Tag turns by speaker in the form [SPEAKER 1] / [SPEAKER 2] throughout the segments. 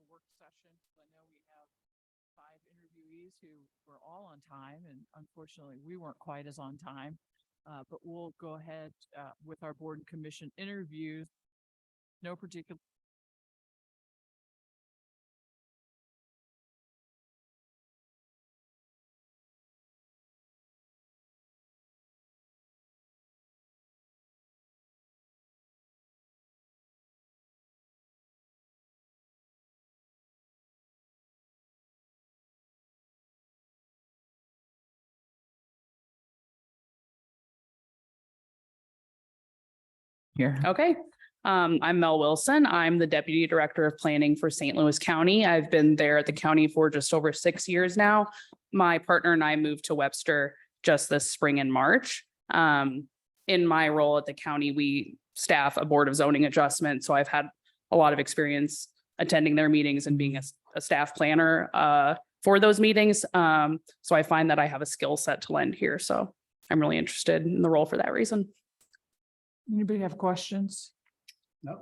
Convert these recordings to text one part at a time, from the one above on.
[SPEAKER 1] work session. I know we have 5 interviewees who were all on time, and unfortunately, we weren't quite as on time. But we'll go ahead with our board and commission interviews. No particular. Here.
[SPEAKER 2] Okay. I'm Mel Wilson. I'm the Deputy Director of Planning for St. Louis County. I've been there at the county for just over 6 years now. My partner and I moved to Webster just this spring and March. In my role at the county, we staff a board of zoning adjustment. So I've had a lot of experience attending their meetings and being a staff planner for those meetings. So I find that I have a skill set to lend here. So I'm really interested in the role for that reason.
[SPEAKER 1] Anybody have questions?
[SPEAKER 3] No.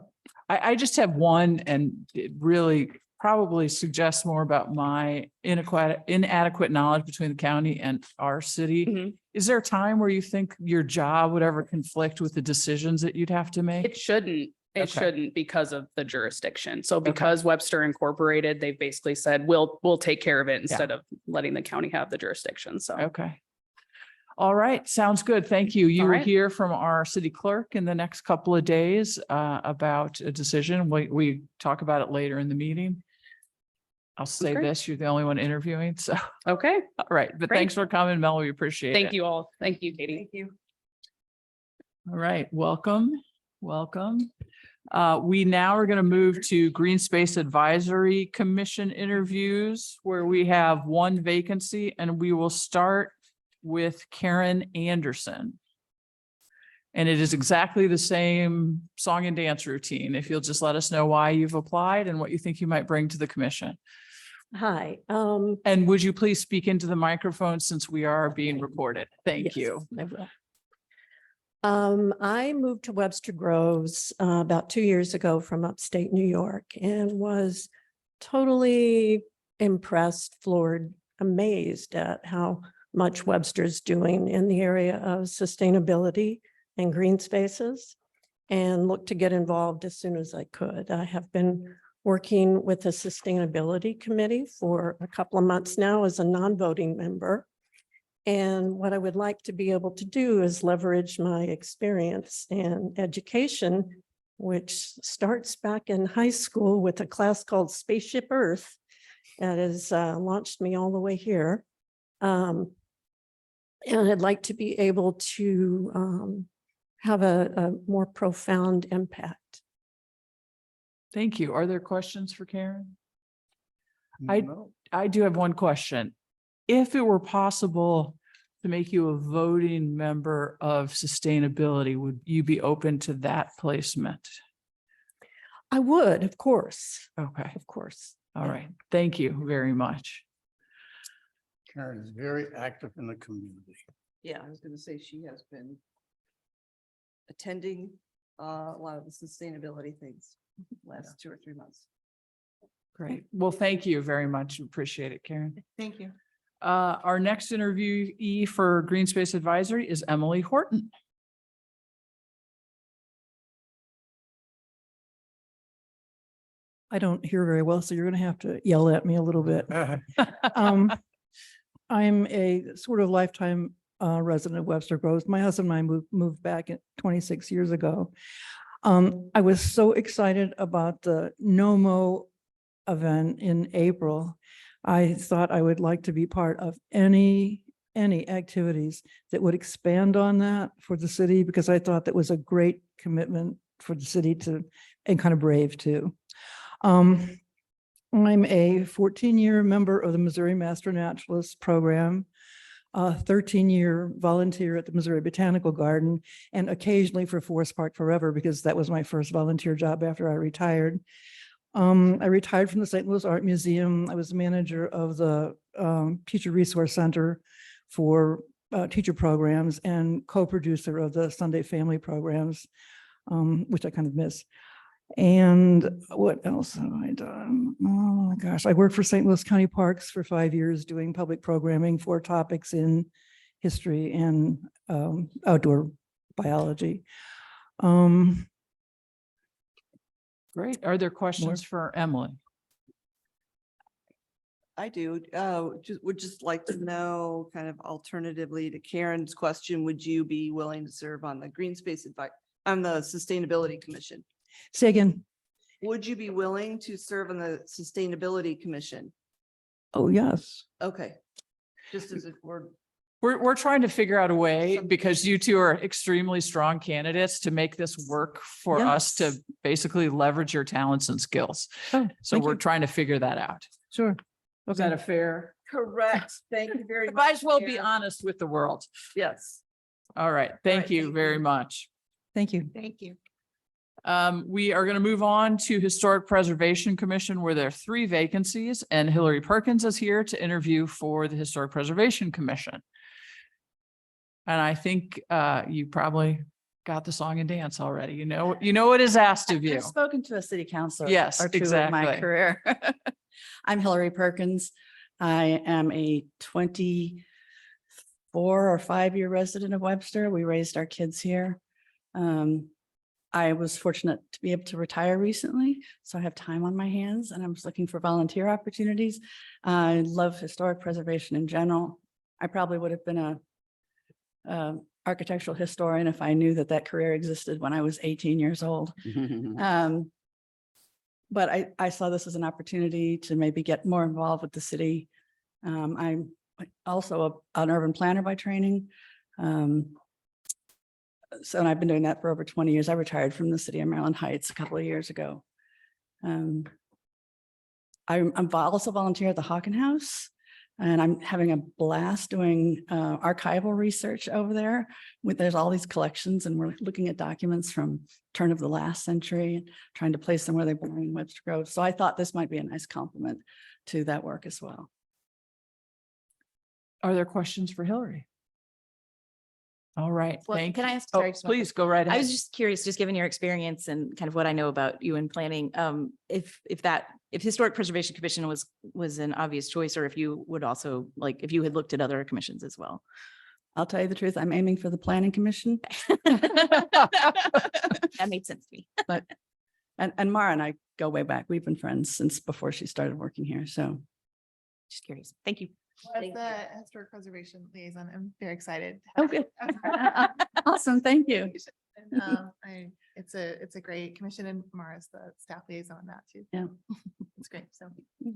[SPEAKER 1] I just have one, and it really probably suggests more about my inadequate knowledge between the county and our city.
[SPEAKER 2] Mhm.
[SPEAKER 1] Is there a time where you think your job would ever conflict with the decisions that you'd have to make?
[SPEAKER 2] It shouldn't. It
[SPEAKER 1] Okay.
[SPEAKER 2] shouldn't because of the jurisdiction. So because Webster Incorporated, they've basically said, we'll take care of it instead of letting the county have the jurisdiction. So.
[SPEAKER 1] Okay. All right. Sounds good. Thank you. You
[SPEAKER 2] All
[SPEAKER 1] will
[SPEAKER 2] right.
[SPEAKER 1] hear from our city clerk in the next couple of days about a decision. We talk about it later in the meeting. I'll say
[SPEAKER 2] great.
[SPEAKER 1] this, you're the only one interviewing. So,
[SPEAKER 2] Okay.
[SPEAKER 1] all right. But
[SPEAKER 2] Great.
[SPEAKER 1] thanks for coming, Mel. We appreciate it.
[SPEAKER 2] Thank you all. Thank you, Katie.
[SPEAKER 4] Thank you.
[SPEAKER 1] All right. Welcome. Welcome. We now are going to move to Green Space Advisory Commission interviews where we have one vacancy, and we will start with Karen Anderson. And it is exactly the same song and dance routine. If you'll just let us know why you've applied and what you think you might bring to the commission.
[SPEAKER 4] Hi.
[SPEAKER 1] And would you please speak into the microphone since we are being recorded? Thank
[SPEAKER 4] Yes,
[SPEAKER 1] you.
[SPEAKER 4] I will. I moved to Webster Groves about 2 years ago from upstate New York and was totally impressed, floored, amazed at how much Webster's doing in the area of sustainability and green spaces, and looked to get involved as soon as I could. I have been working with the Sustainability Committee for a couple of months now as a non-voting member. And what I would like to be able to do is leverage my experience and education, which starts back in high school with a class called Spaceship Earth that has launched me all the way here. And I'd like to be able to have a more profound impact.
[SPEAKER 1] Thank you. Are there questions for Karen?
[SPEAKER 3] No.
[SPEAKER 1] I do have one question. If it were possible to make you a voting member of sustainability, would you be open to that placement?
[SPEAKER 4] I would, of course,
[SPEAKER 1] Okay.
[SPEAKER 4] of course.
[SPEAKER 1] All
[SPEAKER 4] Yeah.
[SPEAKER 1] right. Thank you very much.
[SPEAKER 3] Karen is very active in the community.
[SPEAKER 5] Yeah, I was gonna say she has been attending a lot of the sustainability things last 2 or 3 months.
[SPEAKER 1] Great. Well, thank you very much. Appreciate it, Karen.
[SPEAKER 5] Thank you.
[SPEAKER 1] Our next interviewee for Green Space Advisory is Emily Horton.
[SPEAKER 6] I don't hear very well, so you're going to have to yell at me a little bit. I'm a sort of lifetime resident of Webster Groves. My husband and I moved back 26 years ago. I was so excited about the NOMO event in April. I thought I would like to be part of any activities that would expand on that for the city, because I thought that was a great commitment for the city to, and kind of brave too. I'm a 14-year member of the Missouri Master Naturalist Program, a 13-year volunteer at the Missouri Botanical Garden, and occasionally for Forest Park Forever, because that was my first volunteer job after I retired. I retired from the St. Louis Art Museum. I was manager of the Teacher Resource Center for teacher programs and co-producer of the Sunday Family programs, which I kind of miss. And what else have I done? Oh my gosh, I worked for St. Louis County Parks for 5 years doing public programming for topics in history and outdoor biology.
[SPEAKER 1] Great. Are there questions for Emily?
[SPEAKER 5] I do, would just like to know, kind of alternatively to Karen's question, would you be willing to serve on the Green Space on the Sustainability Commission?
[SPEAKER 6] Say again.
[SPEAKER 5] Would you be willing to serve on the Sustainability Commission?
[SPEAKER 6] Oh, yes.
[SPEAKER 5] Okay. Just as if
[SPEAKER 1] We're trying to figure out a way,
[SPEAKER 5] Some-
[SPEAKER 1] because you two are extremely strong candidates, to make this work for us to
[SPEAKER 6] Yes.
[SPEAKER 1] basically leverage your talents and skills.
[SPEAKER 6] Oh,
[SPEAKER 1] So
[SPEAKER 6] thank
[SPEAKER 1] we're
[SPEAKER 6] you.
[SPEAKER 1] trying to figure that out.
[SPEAKER 6] Sure.
[SPEAKER 1] Is that a fair?
[SPEAKER 5] correct. Thank you very much.
[SPEAKER 1] Might as well be
[SPEAKER 5] Karen.
[SPEAKER 1] honest with the world.
[SPEAKER 5] Yes.
[SPEAKER 1] All right. Thank you
[SPEAKER 5] thank
[SPEAKER 1] very
[SPEAKER 5] you.
[SPEAKER 1] much.
[SPEAKER 6] Thank you.
[SPEAKER 5] Thank you.
[SPEAKER 1] We are going to move on to Historic Preservation Commission, where there are 3 vacancies, and Hillary Perkins is here to interview for the Historic Preservation Commission. And I think you probably got the song and dance already. You know what is asked of you.
[SPEAKER 7] I've spoken to a city councilor.
[SPEAKER 1] Yes,
[SPEAKER 7] or two in my
[SPEAKER 1] exactly.
[SPEAKER 7] career. I'm Hillary Perkins. I am a 24 or 5-year resident of Webster. We raised our kids here. I was fortunate to be able to retire recently, so I have time on my hands and I'm just looking for volunteer opportunities. I love historic preservation in general. I probably would have been a architectural historian if I knew that that career existed when I was 18 years old. But I saw this as an opportunity to maybe get more involved with the city. I'm also an urban planner by training. So, and I've been doing that for over 20 years. I retired from the city of Maryland Heights a couple of years ago. I'm also volunteer at the Hawken House. And I'm having a blast doing archival research over there. There's all these collections and we're looking at documents from turn of the last century, and trying to place them where they belong in Webster Grove. So I thought this might be a nice complement to that work as well.
[SPEAKER 1] Are there questions for Hillary? All right,
[SPEAKER 8] Well,
[SPEAKER 1] thank
[SPEAKER 8] can
[SPEAKER 1] you.
[SPEAKER 8] I ask?
[SPEAKER 1] Oh,
[SPEAKER 8] sorry, just one
[SPEAKER 1] please go right
[SPEAKER 8] I
[SPEAKER 1] ahead.
[SPEAKER 8] was just curious, just given your experience and kind of what I know about you in planning, if Historic Preservation Commission was an obvious choice, or if you would also, like, if you had looked at other commissions as well.
[SPEAKER 7] I'll tell you the truth, I'm aiming for the Planning Commission,
[SPEAKER 8] That made sense to me.
[SPEAKER 7] but, and Mara and I go way back. We've been friends since before she started working here, so.
[SPEAKER 8] Just curious. Thank you.
[SPEAKER 9] As
[SPEAKER 8] Thank
[SPEAKER 9] the historic preservation liaison, I'm very excited.
[SPEAKER 7] Oh, good. Awesome, thank you.
[SPEAKER 9] And, it's a great commission, and Mara's the staff liaison on that too.
[SPEAKER 7] Yeah.
[SPEAKER 9] It's great. So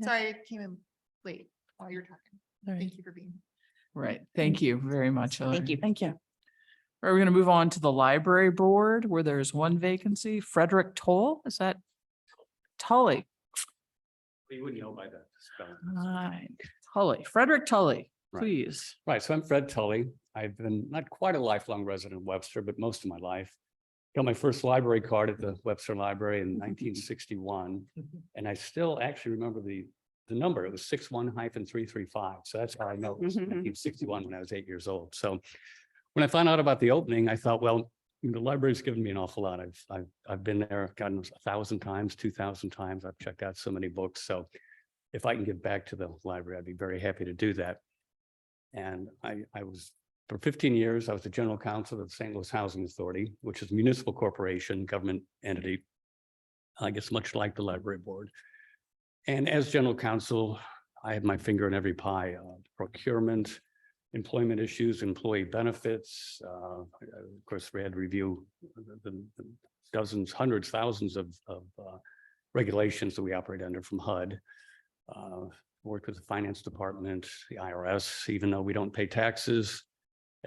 [SPEAKER 9] sorry I came in late while you were talking.
[SPEAKER 1] All right.
[SPEAKER 9] Thank you for being.
[SPEAKER 1] Right, thank you very much.
[SPEAKER 8] Thank
[SPEAKER 1] Hillary.
[SPEAKER 8] you.
[SPEAKER 7] Thank you.
[SPEAKER 1] All right, we're going to move on to the library board, where there's 1 vacancy. Frederick Toll, is that Tully?
[SPEAKER 10] You wouldn't know by the spelling.
[SPEAKER 1] Right, Tully, Frederick Tully,
[SPEAKER 10] Right.
[SPEAKER 1] please.
[SPEAKER 10] Right, so I'm Fred Tully. I've been not quite a lifelong resident of Webster, but most of my life. Got my first library card at the Webster Library in 1961. And I still actually remember the number. It was 61-335. So that's how I know it was 1961 when I was 8 years old. So when I found out about the opening, I thought, well, the library's given me an awful lot. I've been there, gotten 1,000 times, 2,000 times. I've checked out so many books. So if I can give back to the library, I'd be very happy to do that. And I was, for 15 years, I was the general counsel of the St. Louis Housing Authority, which is a municipal corporation, government entity, I guess much like the library board. And as general counsel, I had my finger in every pie, procurement, employment issues, employee benefits. Of course, we had to review the dozens, hundreds, thousands of regulations that we operate under from HUD. Worked with the finance department, the IRS, even though we don't pay taxes.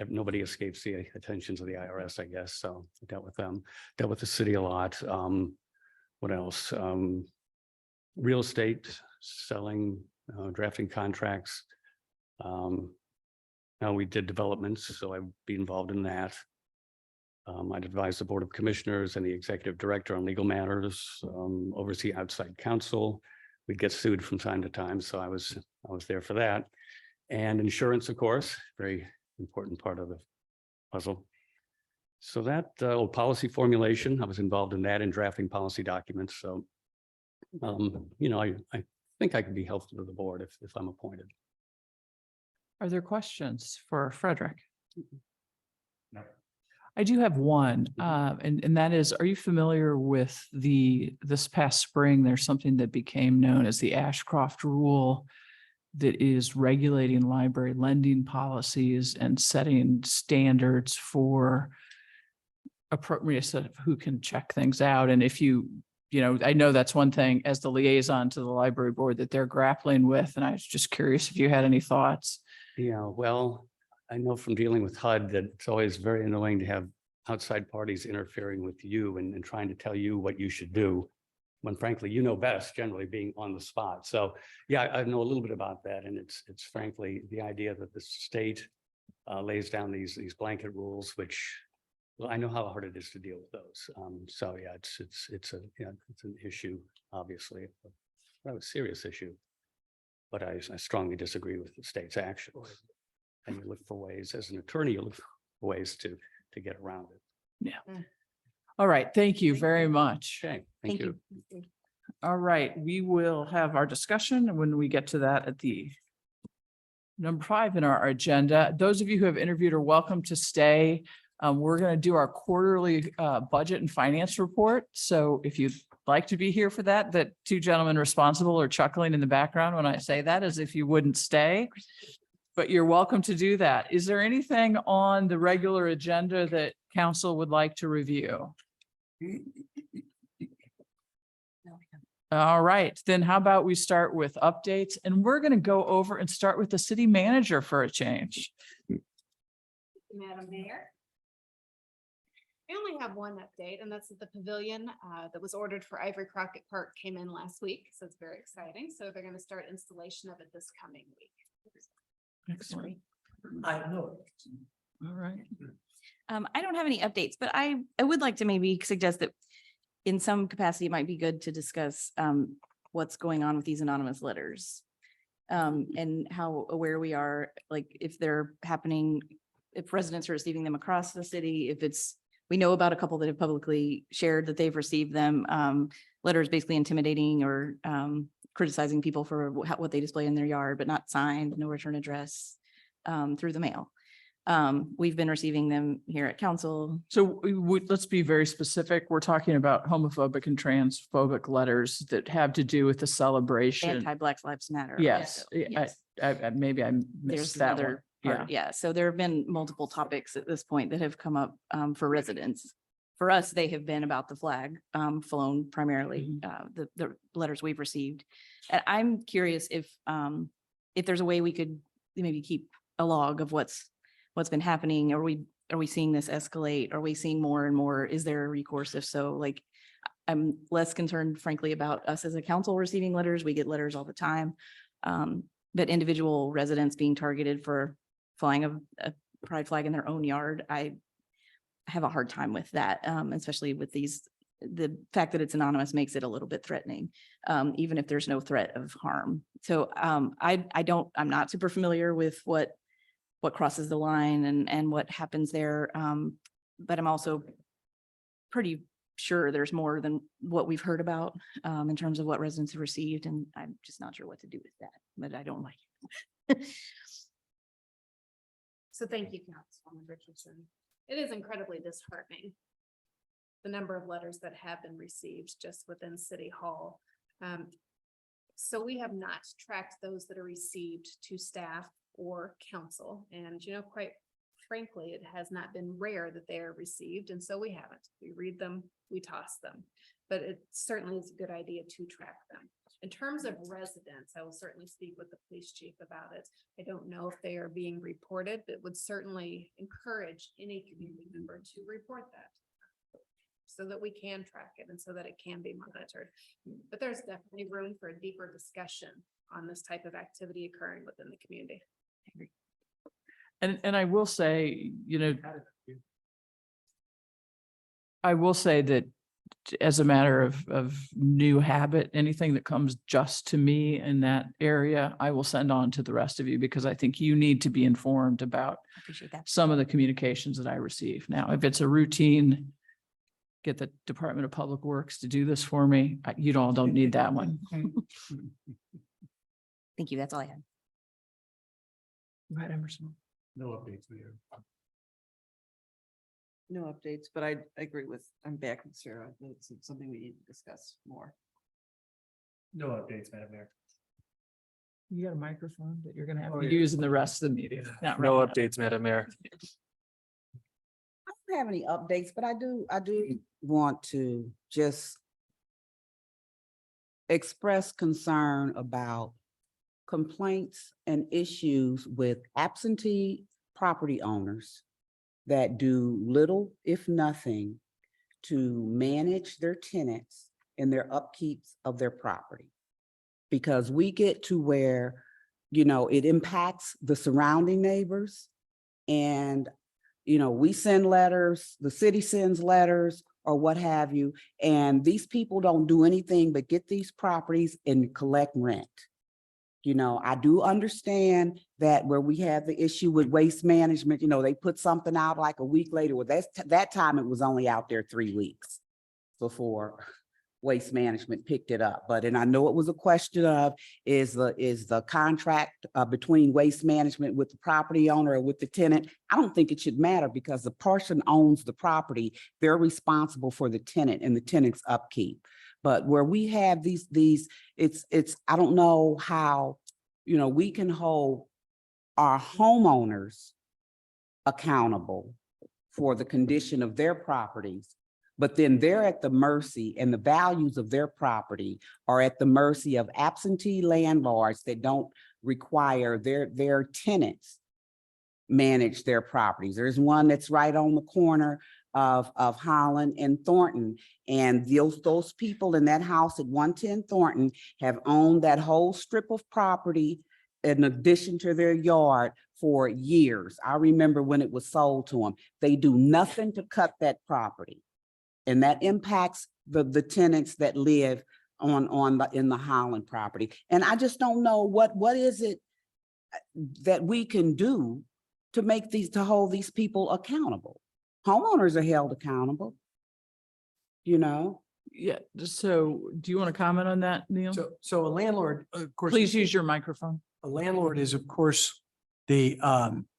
[SPEAKER 10] Nobody escapes the attentions of the IRS, I guess. So I dealt with them, dealt with the city a lot. What else? Real estate, selling, drafting contracts. Now we did developments, so I'd be involved in that. I'd advise the Board of Commissioners and the Executive Director on legal matters, oversee outside counsel. We'd get sued from time to time, so I was there for that. And insurance, of course, very important part of the puzzle. So that policy formulation, I was involved in that and drafting policy documents. So, I think I could be helpful to the board if I'm appointed.
[SPEAKER 1] Are there questions for Frederick?
[SPEAKER 3] No.
[SPEAKER 1] I do have one, and that is, are you familiar with this past spring, there's something that became known as the Ashcroft Rule that is regulating library lending policies and setting standards for appropriate of who can check things out. And if I know that's one thing as the liaison to the library board that they're grappling with. And I was just curious if you had any thoughts.
[SPEAKER 10] Yeah, well, I know from dealing with HUD that it's always very annoying to have outside parties interfering with you and trying to tell you what you should do, when frankly, you know best, generally being on the spot. So, yeah, I know a little bit about that. And it's frankly, the idea that the state lays down these blanket rules, which, well, I know how hard it is to deal with those. So yeah, it's an issue, obviously, a rather serious issue. But I strongly disagree with the state's actions. And you look for ways, as an attorney, you look for ways to get around it.
[SPEAKER 1] Yeah. All right. Thank you very much.
[SPEAKER 10] Okay, thank you.
[SPEAKER 1] All right. We will have our discussion when we get to that at the number 5 in our agenda. Those of you who have interviewed are welcome to stay. We're going to do our quarterly budget and finance report. So if you'd like to be here for that, the 2 gentlemen responsible are chuckling in the background when I say that, as if you wouldn't stay. But you're welcome to do that. Is there anything on the regular agenda that council would like to review? All right, then how about we start with updates, and we're going to go over and start with the city manager for a change.
[SPEAKER 11] Madam Mayor. We only have one update, and that's that the pavilion that was ordered for Ivory Crockett Park came in last week. So it's very exciting. So they're going to start installation of it this coming week.
[SPEAKER 1] Excellent.
[SPEAKER 3] I know.
[SPEAKER 1] All right.
[SPEAKER 8] I don't have any updates, but I would like to maybe suggest that in some capacity, it might be good to discuss what's going on with these anonymous letters. And how aware we are, like if they're happening, if residents are receiving them across the city, we know about a couple that have publicly shared that they've received them, letters basically intimidating or criticizing people for what they display in their yard, but not signed, no return address, through the mail. We've been receiving them here at council.
[SPEAKER 1] So let's be very specific. We're talking about homophobic and transphobic letters that have to do with the celebration.
[SPEAKER 8] Anti-Black Lives Matter.
[SPEAKER 1] Yes,
[SPEAKER 8] also. Yes.
[SPEAKER 1] Maybe I
[SPEAKER 8] There's
[SPEAKER 1] missed that one.
[SPEAKER 8] another part. Yeah, so there have been multiple topics at this point that have come up for residents. For us, they have been about the flag flown primarily, the letters we've received. And I'm curious if there's a way we could maybe keep a log of what's been happening. Are we seeing this escalate? Are we seeing more and more? Is there a recourse? If so, like, I'm less concerned frankly about us as a council receiving letters. We get letters all the time. But individual residents being targeted for flying a pride flag in their own yard, I have a hard time with that, especially with the fact that it's anonymous makes it a little bit threatening, even if there's no threat of harm. So I'm not super familiar with what crosses the line and what happens there. But I'm also pretty sure there's more than what we've heard about in terms of what residents have received. And I'm just not sure what to do with that, but I don't like it.
[SPEAKER 11] So thank you, Councilwoman Richardson. It is incredibly disheartening, the number of letters that have been received just within City Hall. So we have not tracked those that are received to staff or council. And, quite frankly, it has not been rare that they are received. And so we haven't. We read them, we toss them. But it certainly is a good idea to track them. In terms of residents, I will certainly speak with the police chief about it. I don't know if they are being reported, but would certainly encourage any community member to report that so that we can track it and so that it can be monitored. But there's definitely room for a deeper discussion on this type of activity occurring within the community.
[SPEAKER 1] And I will say, I will say that as a matter of new habit, anything that comes just to me in that area, I will send on to the rest of you because I think you need to be informed about
[SPEAKER 8] I appreciate that.
[SPEAKER 1] some of the communications that I receive. Now, if it's a routine, get the Department of Public Works to do this for me, you all don't need that one.
[SPEAKER 8] Thank you. That's all I had.
[SPEAKER 1] Right, Emerson.
[SPEAKER 3] No updates, Mayor.
[SPEAKER 5] No updates, but I agree with, I'm back with Sarah. It's something we need to discuss more.
[SPEAKER 3] No updates, Madam Mayor.
[SPEAKER 1] You got a microphone that you're gonna have
[SPEAKER 3] Oh,
[SPEAKER 1] to
[SPEAKER 3] yeah.
[SPEAKER 1] use in the rest of the meeting. Not right
[SPEAKER 3] No
[SPEAKER 1] now.
[SPEAKER 3] updates, Madam Mayor.
[SPEAKER 12] I don't have any updates, but I do want to just express concern about complaints and issues with absentee property owners that do little, if nothing, to manage their tenants and their upkeeps of their property. Because we get to where, it impacts the surrounding neighbors. And, we send letters, the city sends letters or what have you, and these people don't do anything but get these properties and collect rent. I do understand that where we have the issue with waste management, they put something out like a week later. Well, that time it was only out there 3 weeks before waste management picked it up. And I know it was a question of, is the contract between waste management with the property owner or with the tenant? I don't think it should matter because the person owns the property. They're responsible for the tenant and the tenant's upkeep. But where we have these, I don't know how, we can hold our homeowners accountable for the condition of their properties, but then they're at the mercy, and the values of their property are at the mercy of absentee landlords that don't require their tenants manage their properties. There's one that's right on the corner of Holland and Thornton. And those people in that house at 110 Thornton have owned that whole strip of property in addition to their yard for years. I remember when it was sold to them. They do nothing to cut that property. And that impacts the tenants that live in the Holland property. And I just don't know what is it that we can do to hold these people accountable. Homeowners are held accountable.
[SPEAKER 1] Yeah, so do you want to comment on that, Neil?
[SPEAKER 13] So a landlord, of course.
[SPEAKER 1] Please use your microphone.
[SPEAKER 13] A landlord is, of course, the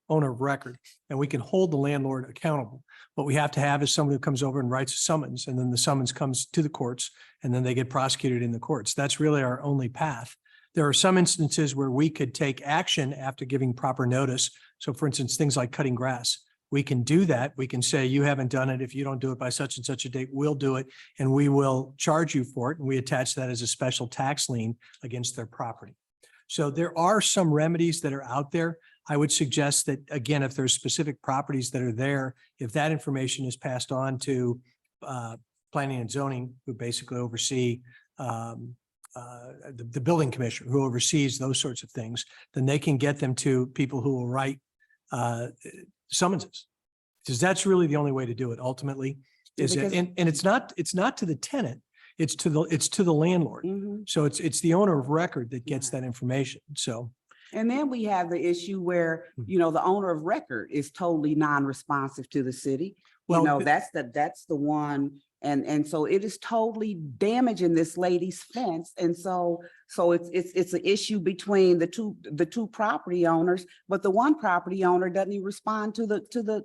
[SPEAKER 13] owner of record, and we can hold the landlord accountable. What we have to have is someone who comes over and writes a summons, and then the summons comes to the courts, and then they get prosecuted in the courts. That's really our only path. There are some instances where we could take action after giving proper notice. So for instance, things like cutting grass. We can do that. We can say, you haven't done it. If you don't do it by such and such a date, we'll do it, and we will charge you for it. And we attach that as a special tax lien against their property. So there are some remedies that are out there. I would suggest that, again, if there's specific properties that are there, if that information is passed on to planning and zoning, who basically oversee the building commissioner, who oversees those sorts of things, then they can get them to people who will write summonses. Because that's really the only way to do it ultimately. And it's not to the tenant, it's to the landlord. So it's the owner of record that gets that information. So.
[SPEAKER 12] And then we have the issue where, the owner of record is totally non-responsive to the city.
[SPEAKER 13] Well,
[SPEAKER 12] That's the one. And so it is totally damaging this lady's fence. And so it's an issue between the two property owners, but the one property owner doesn't even respond to the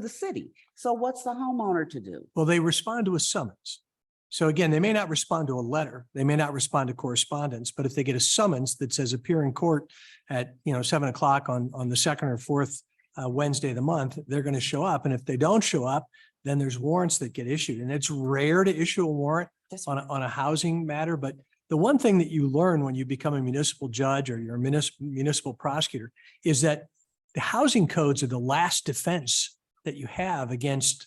[SPEAKER 12] city. So what's the homeowner to do?
[SPEAKER 13] Well, they respond to a summons. So again, they may not respond to a letter, they may not respond to correspondence, but if they get a summons that says appear in court at 7 o'clock on the second or fourth Wednesday of the month, they're going to show up. And if they don't show up, then there's warrants that get issued. And it's rare to issue a warrant on a housing matter. But the one thing that you learn when you become a municipal judge or you're a municipal prosecutor is that the housing codes are the last defense that you have against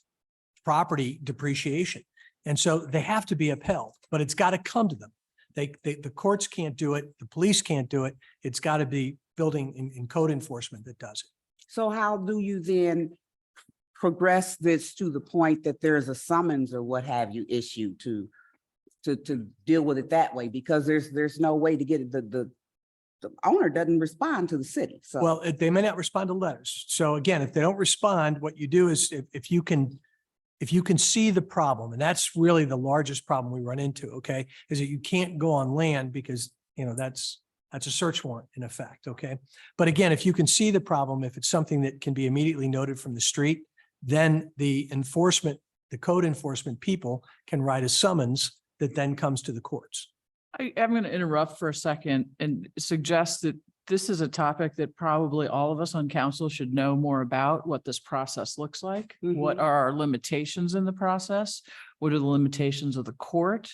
[SPEAKER 13] property depreciation. And so they have to be upheld, but it's got to come to them. The courts can't do it. The police can't do it. It's got to be building in code enforcement that does it.
[SPEAKER 12] So how do you then progress this to the point that there's a summons or what have you issued to deal with it that way, because there's no way to get it, the owner doesn't respond to the city, so.
[SPEAKER 13] Well, they may not respond to letters. So again, if they don't respond, what you do is if you can see the problem, and that's really the largest problem we run into, okay, is that you can't go on land because, you know, that's a search warrant in effect, okay? But again, if you can see the problem, if it's something that can be immediately noted from the street, then the code enforcement people can write a summons that then comes to the courts.
[SPEAKER 1] I'm going to interrupt for a second and suggest that this is a topic that probably all of us on council should know more about, what this process looks like. What
[SPEAKER 12] Mhm.
[SPEAKER 1] are our limitations in the process? What are the limitations of the court?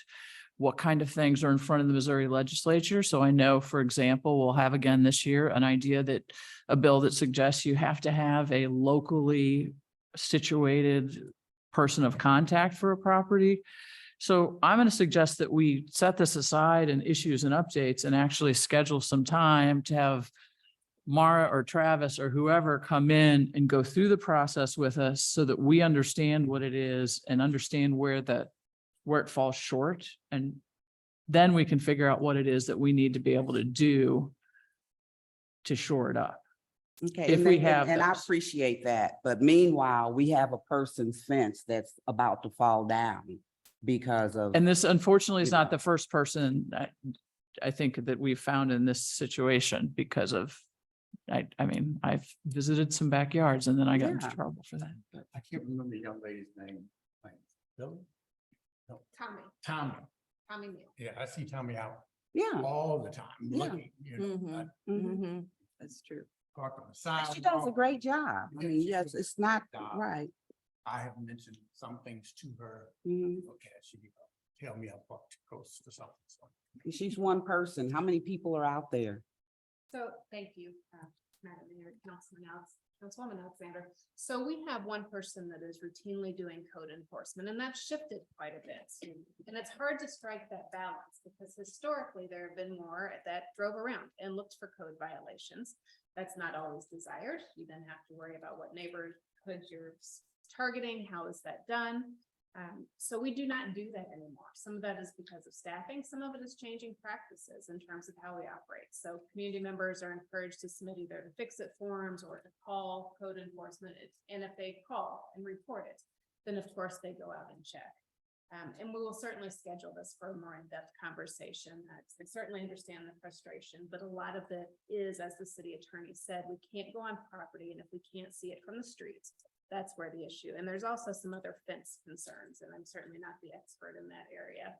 [SPEAKER 1] What kind of things are in front of the Missouri legislature? So I know, for example, we'll have again this year an idea that a bill that suggests you have to have a locally situated person of contact for a property. So I'm going to suggest that we set this aside and issues and updates and actually schedule some time to have Mara or Travis or whoever come in and go through the process with us so that we understand what it is and understand where it falls short. And then we can figure out what it is that we need to be able to do to shore it up.
[SPEAKER 12] Okay,
[SPEAKER 1] If
[SPEAKER 12] and
[SPEAKER 1] we
[SPEAKER 12] they-
[SPEAKER 1] have
[SPEAKER 12] and I
[SPEAKER 1] those.
[SPEAKER 12] appreciate that, but meanwhile, we have a person's fence that's about to fall down because of.
[SPEAKER 1] And this unfortunately is
[SPEAKER 12] You
[SPEAKER 1] not
[SPEAKER 12] know.
[SPEAKER 1] the first person I think that we've found in this situation because of, I mean, I've visited some backyards and then I got into
[SPEAKER 12] Yeah.
[SPEAKER 1] trouble for that.
[SPEAKER 3] I can't remember the young lady's name. Like, Billy?
[SPEAKER 11] Tommy
[SPEAKER 3] Tommy.
[SPEAKER 11] Neal.
[SPEAKER 3] Yeah, I see Tommy out
[SPEAKER 12] Yeah,
[SPEAKER 3] all the time
[SPEAKER 12] Yeah.
[SPEAKER 3] looking, you know,
[SPEAKER 5] Mhm,
[SPEAKER 12] Mhm.
[SPEAKER 5] mhm. That's true.
[SPEAKER 3] park on the side.
[SPEAKER 12] she does a great job. I
[SPEAKER 3] Yeah,
[SPEAKER 12] mean,
[SPEAKER 3] she
[SPEAKER 12] yes,
[SPEAKER 3] does a
[SPEAKER 12] it's not
[SPEAKER 3] great job.
[SPEAKER 12] right.
[SPEAKER 3] I have mentioned some things to her.
[SPEAKER 12] Mhm.
[SPEAKER 3] Okay, she tell me I'll park too close to something. So
[SPEAKER 12] She's one person. How many people are out there?
[SPEAKER 11] So thank you, Madam Mayor, Councilwoman Alexander. So we have one person that is routinely doing code enforcement, and that's shifted quite a bit. And it's hard to strike that balance because historically there have been more that drove around and looked for code violations. That's not always desired. You then have to worry about what neighborhoods you're targeting. How is that done? So we do not do that anymore. Some of that is because of staffing. Some of it is changing practices in terms of how we operate. So community members are encouraged to submit either to fix it forms or to call code enforcement. And if they call and report it, then of course they go out and check. And we will certainly schedule this for a more in-depth conversation. I certainly understand the frustration, but a lot of it is, as the city attorney said, we can't go on property, and if we can't see it from the streets, that's where the issue. And there's also some other fence concerns, and I'm certainly not the expert in that area.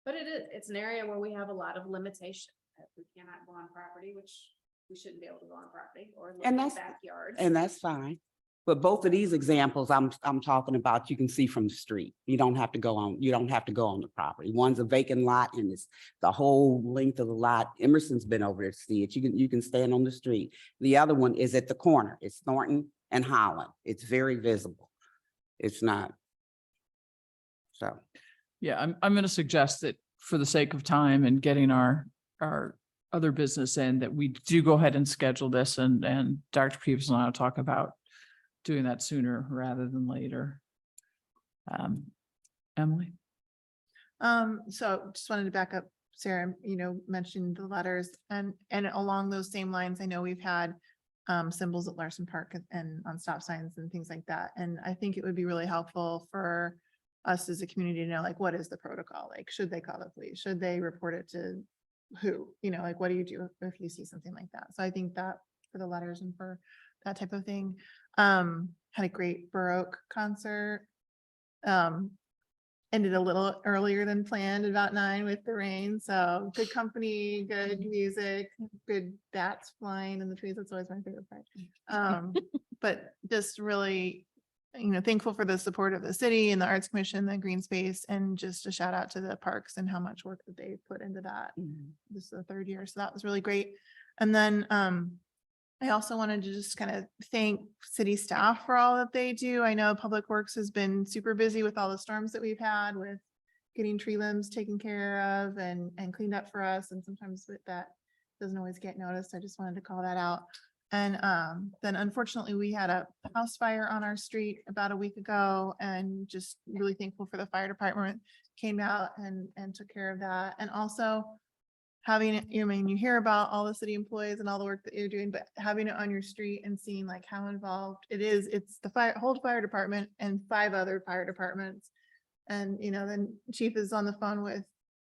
[SPEAKER 11] But it's an area where we have a lot of limitation. If we cannot go on property, which we shouldn't be able to go on property or look
[SPEAKER 12] And
[SPEAKER 11] at
[SPEAKER 12] that's-
[SPEAKER 11] backyards.
[SPEAKER 12] And that's fine. But both of these examples I'm talking about, you can see from the street. You don't have to go on the property. One's a vacant lot and it's the whole length of the lot. Emerson's been over there to see it. You can stand on the street. The other one is at the corner. It's Thornton and Holland. It's very visible. It's not. So.
[SPEAKER 1] Yeah, I'm going to suggest that for the sake of time and getting our other business in, that we do go ahead and schedule this and Dr. Peebles and I will talk about doing that sooner rather than later. Emily?
[SPEAKER 9] So just wanted to back up, Sarah, mentioned the letters and along those same lines, I know we've had symbols at Larson Park and on stop signs and things like that. And I think it would be really helpful for us as a community to know, like, what is the protocol? Like, should they call the police? Should they report it to who? Like, what do you do if you see something like that? So I think that for the letters and for that type of thing. Had a great Baroque concert. Ended a little earlier than planned, about 9 with the rain. So good company, good music, good bats flying in the trees. That's always my favorite part. But just really, thankful for the support of the city and the Arts Commission, the Green Space, and just a shout out to the parks and how much work that they put into that. This is the 3rd year, so that was really great. And then I also wanted to just kind of thank city staff for all that they do. I know Public Works has been super busy with all the storms that we've had, with getting tree limbs taken care of and cleaned up for us. And sometimes with that doesn't always get noticed. I just wanted to call that out. And then unfortunately, we had a house fire on our street about a week ago, and just really thankful for the fire department came out and took care of that. And also having it, I mean, you hear about all the city employees and all the work that you're doing, but having it on your street and seeing like how involved it is, it's the whole fire department and 5 other fire departments. And, you know, then chief is on the phone with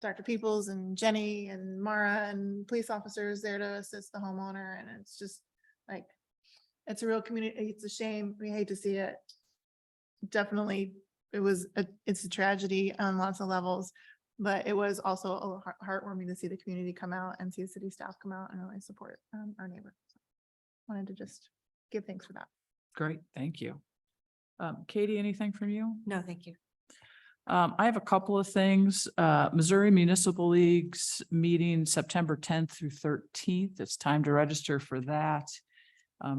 [SPEAKER 9] Dr. Peoples and Jenny and Mara and police officers there to assist the homeowner. And it's just like, it's a real community. It's a shame. We hate to see it. Definitely, it's a tragedy on lots of levels, but it was also heartwarming to see the community come out and see the city staff come out and really support our neighbor. So, wanted to just give thanks for that.
[SPEAKER 1] Great, thank you. Katie, anything from you?
[SPEAKER 8] No, thank you.
[SPEAKER 1] I have a couple of things. Missouri Municipal League's meeting September 10th through 13th. It's time to register for that.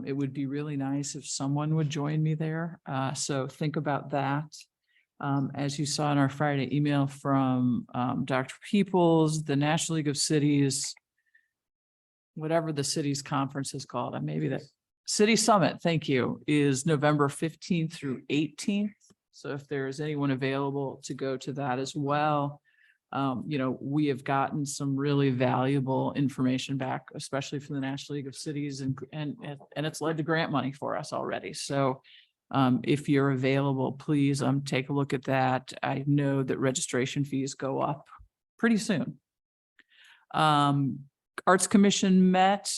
[SPEAKER 1] It would be really nice if someone would join me there. So think about that. As you saw in our Friday email from Dr. Peoples, the National League of Cities, whatever the city's conference is called, and maybe the City Summit, thank you, is November 15th through 18th. So if there is anyone available to go to that as well, you know, we have gotten some really valuable information back, especially from the National League of Cities, and it's led to grant money for us already. So if you're available, please take a look at that. I know that registration fees go up pretty soon. Arts Commission met,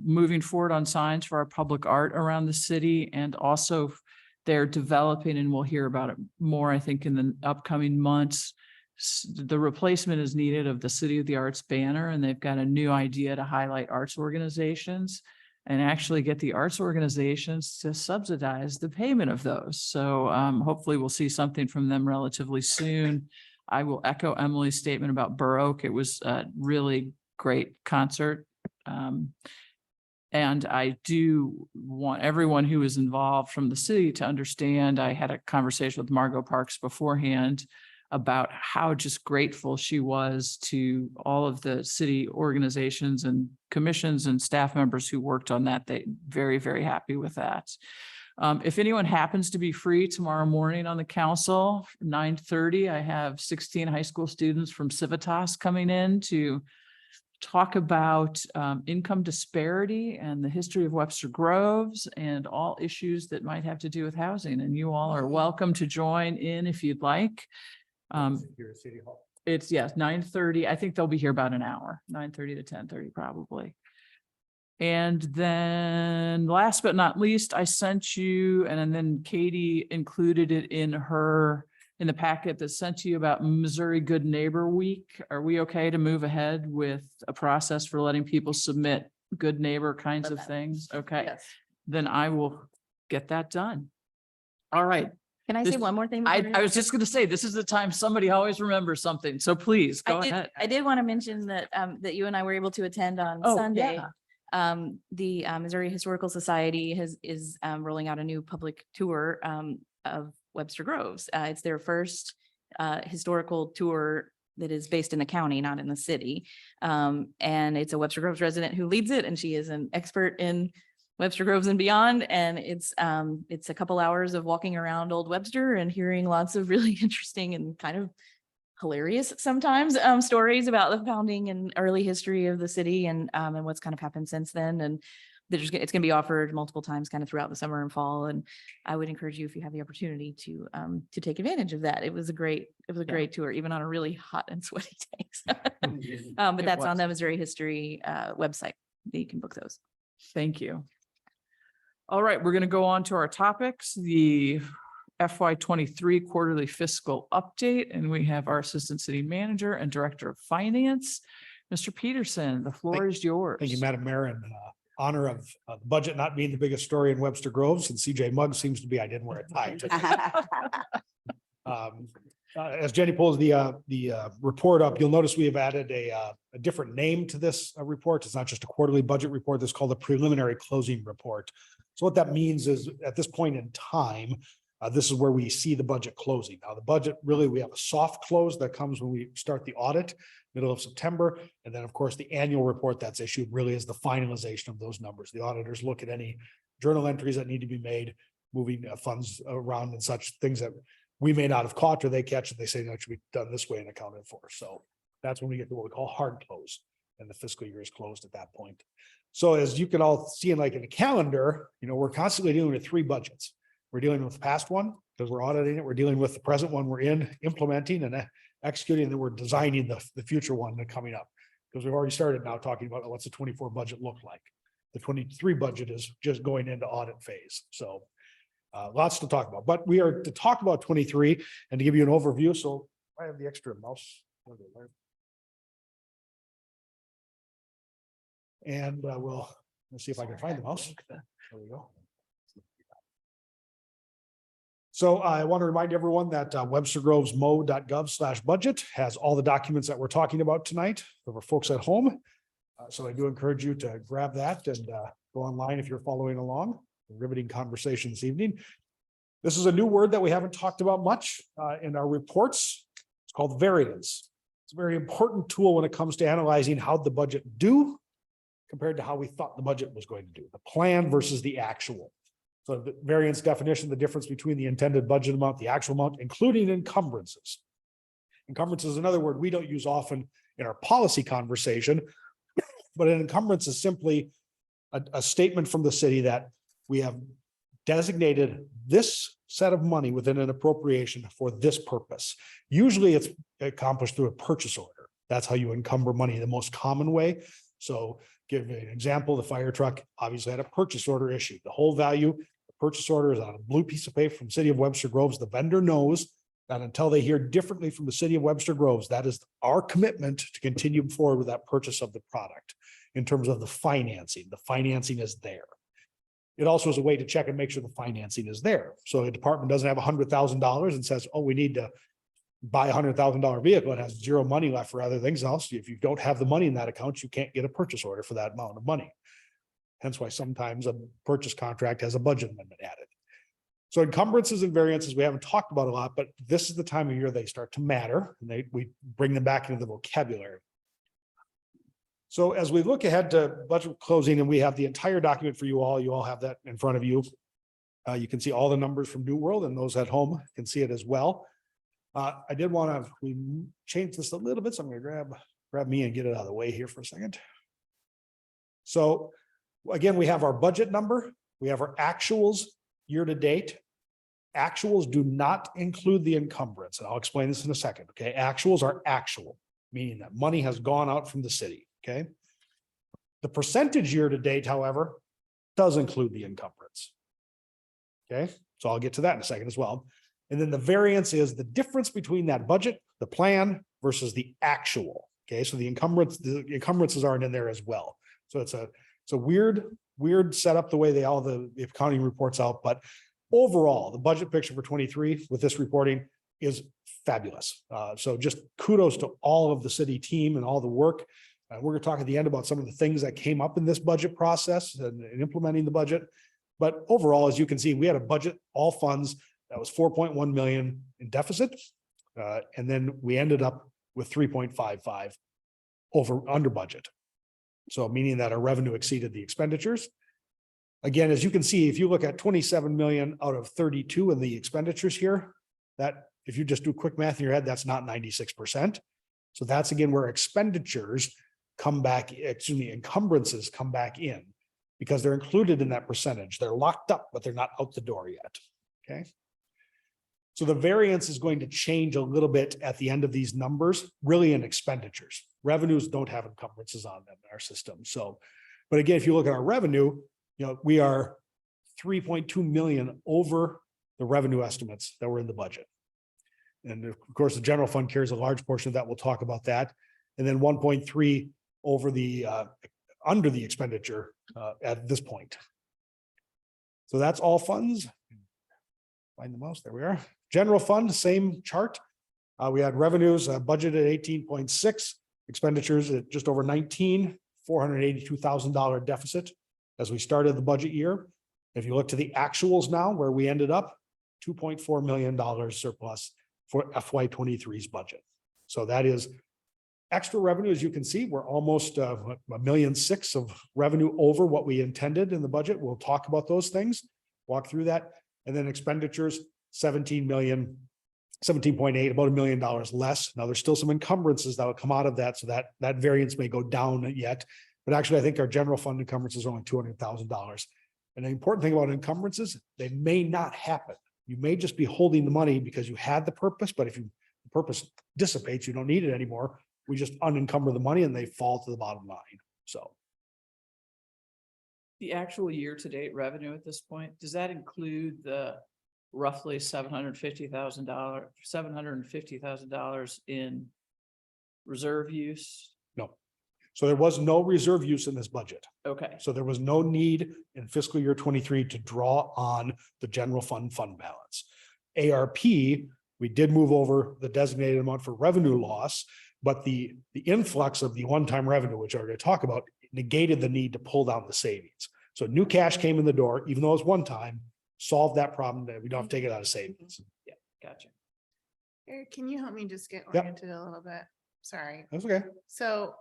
[SPEAKER 1] moving forward on signs for our public art around the city, and also they're developing, and we'll hear about it more, I think, in the upcoming months. The replacement is needed of the City of the Arts banner, and they've got a new idea to highlight arts organizations and actually get the arts organizations to subsidize the payment of those. So hopefully we'll see something from them relatively soon. I will echo Emily's statement about Burr Oak. It was a really great concert. And I do want everyone who is involved from the city to understand. I had a conversation with Margot Parks beforehand about how just grateful she was to all of the city organizations and commissions and staff members who worked on that. They very, very happy with that. If anyone happens to be free tomorrow morning on the council, 9:30, I have 16 high school students from Civitas coming in to talk about income disparity and the history of Webster Groves and all issues that might have to do with housing. And you all are welcome to join in if you'd like.
[SPEAKER 13] Here at City Hall.
[SPEAKER 1] It's, yes, 9:30. I think they'll be here about an hour, 9:30 to 10:30 probably. And then last but not least, I sent you, and then Katie included it in the packet that sent to you about Missouri Good Neighbor Week. Are we okay to move ahead with a process for letting people submit good neighbor kinds of things? Okay,
[SPEAKER 8] Yes.
[SPEAKER 1] then I will get that done. All right.
[SPEAKER 8] Can I
[SPEAKER 1] This-
[SPEAKER 8] say one more thing?
[SPEAKER 1] I was just going to say, this is the time somebody always remembers something. So please go ahead.
[SPEAKER 8] I did want to mention that, that you and I were able to attend on
[SPEAKER 1] Oh,
[SPEAKER 8] Sunday.
[SPEAKER 1] yeah.
[SPEAKER 8] The Missouri Historical Society is rolling out a new public tour of Webster Groves. It's their first historical tour that is based in the county, not in the city. And it's a Webster Groves resident who leads it, and she is an expert in Webster Groves and beyond. And it's a couple hours of walking around Old Webster and hearing lots of really interesting and kind of hilarious sometimes stories about the founding and early history of the city and what's kind of happened since then. And it's going to be offered multiple times kind of throughout the summer and fall. And I would encourage you, if you have the opportunity, to take advantage of that. It was a great tour, even on a really hot and sweaty day. But
[SPEAKER 1] It
[SPEAKER 8] that's on
[SPEAKER 1] was.
[SPEAKER 8] the Missouri History website. You can book those.
[SPEAKER 1] Thank you. All right, we're going to go on to our topics, the FY23 quarterly fiscal update, and we have our Assistant City Manager and Director of Finance, Mr. Peterson. The floor is yours.
[SPEAKER 14] Thank you, Madam Mayor, in honor of the budget not being the biggest story in Webster Groves, and CJ Mugg seems to be, I didn't wear a tie today. As Jenny pulls the report up, you'll notice we have added a different name to this report. It's not just a quarterly budget report. It's called a preliminary closing report. So what that means is at this point in time, this is where we see the budget closing. Now, the budget, really, we have a soft close that comes when we start the audit. middle of September. And then, of course, the annual report that's issued really is the finalization of those numbers. The auditors look at any journal entries that need to be made, moving funds around and such things that we may not have caught or they catch and they say, no, it should be done this way and accounted for. So that's when we get to what we call hard close, and the fiscal year is closed at that point. So as you can all see, like in the calendar, we're constantly dealing with 3 budgets. We're dealing with the past one because we're auditing it. We're dealing with the present one we're in, implementing and executing, and then we're designing the future one that's coming up. Because we've already started now talking about what's the 24 budget look like. The 23 budget is just going into audit phase. So lots to talk about, but we are to talk about 23 and to give you an overview. So I have the extra mouse. And let's see if I can find the mouse. There we go. So I want to remind everyone that webstergrovesmo.gov/budget has all the documents that we're talking about tonight for folks at home. So I do encourage you to grab that and go online if you're following along. Riveting conversation this evening. This is a new word that we haven't talked about much in our reports. It's called variance. It's a very important tool when it comes to analyzing how the budget do compared to how we thought the budget was going to do, the plan versus the actual. So the variance definition, the difference between the intended budget amount, the actual amount, including encumbrances. Encumbrance is another word we don't use often in our policy conversation, but an encumbrance is simply a statement from the city that we have designated this set of money within an appropriation for this purpose. Usually it's accomplished through a purchase order. That's how you encumber money, the most common way. So give an example, the fire truck obviously had a purchase order issued. The whole value, the purchase order is on a blue piece of paper from City of Webster Groves. The vendor knows that until they hear differently from the City of Webster Groves, that is our commitment to continue forward with that purchase of the product. In terms of the financing is there. It also is a way to check and make sure the financing is there. So a department doesn't have $100,000 and says, oh, we need to buy a $100,000 vehicle and has zero money left for other things else. If you don't have the money in that account, you can't get a purchase order for that amount of money. Hence why sometimes a purchase contract has a budget amendment added. So encumbrances and variances we haven't talked about a lot, but this is the time of year they start to matter, and we bring them back into the vocabulary. So as we look ahead to budget closing, and we have the entire document for you all have that in front of you. You can see all the numbers from New World, and those at home can see it as well. I did want to, we changed this a little bit, so I'm going to grab me and get it out of the way here for a second. So again, we have our budget number. We have our actuals year to date. Actuals do not include the encumbrance, and I'll explain this in a second. Okay, actuals are actual, meaning that money has gone out from the city. Okay. The percentage year to date, however, does include the encumbrance. Okay, so I'll get to that in a second as well. And then the variance is the difference between that budget, the plan versus the actual. Okay, so the encumbrances aren't in there as well. So it's a weird setup the way all the accounting reports out, but overall, the budget picture for 23 with this reporting is fabulous. So just kudos to all of the city team and all the work. We're going to talk at the end about some of the things that came up in this budget process and implementing the budget. But overall, as you can see, we had a budget, all funds, that was 4.1 million in deficit. And then we ended up with 3.55 under budget. So meaning that our revenue exceeded the expenditures. Again, as you can see, if you look at 27 million out of 32 in the expenditures here, that if you just do quick math in your head, that's not 96%. So that's again where expenditures come back, encumbrances come back in because they're included in that percentage. They're locked up, but they're not out the door yet. Okay. So the variance is going to change a little bit at the end of these numbers, really in expenditures. Revenues don't have encumbrances on them in our system. So, but again, if you look at our revenue, we are 3.2 million over the revenue estimates that were in the budget. And of course, the general fund carries a large portion of that. We'll talk about that. And then 1.3 over the under the expenditure at this point. So that's all funds. Find the mouse. There we are. General fund, same chart. We had revenues budgeted at 18.6, expenditures at just over 19, $482,000 deficit as we started the budget year. If you look to the actuals now, where we ended up, $2.4 million surplus for FY23's budget. So that is extra revenue, as you can see, we're almost $1.6 million of revenue over what we intended in the budget. We'll talk about those things, walk through that. And then expenditures, 17 million, 17.8, about $1 million less. Now, there's still some encumbrances that will come out of that, so that variance may go down yet. But actually, I think our general fund encumbrances are only $200,000. And the important thing about encumbrances, they may not happen. You may just be holding the money because you had the purpose, but if the purpose dissipates, you don't need it anymore. We just unencumber the money and they fall to the bottom line. So
[SPEAKER 1] The actual year-to-date revenue at this point, does that include the roughly $750,000 in reserve use?
[SPEAKER 14] no. So there was no reserve use in this budget.
[SPEAKER 1] Okay,
[SPEAKER 14] So there was no need in fiscal year 23 to draw on the general fund balance. ARP, we did move over the designated amount for revenue loss, but the influx of the one-time revenue, which I'm going to talk about, negated the need to pull down the savings. So new cash came in the door, even though it's one time, solved that problem that we don't have to take it out of savings.
[SPEAKER 1] gotcha.
[SPEAKER 9] Eric, can you help me just get
[SPEAKER 14] Yep.
[SPEAKER 9] oriented a little bit? Sorry.
[SPEAKER 14] That's okay.
[SPEAKER 9] So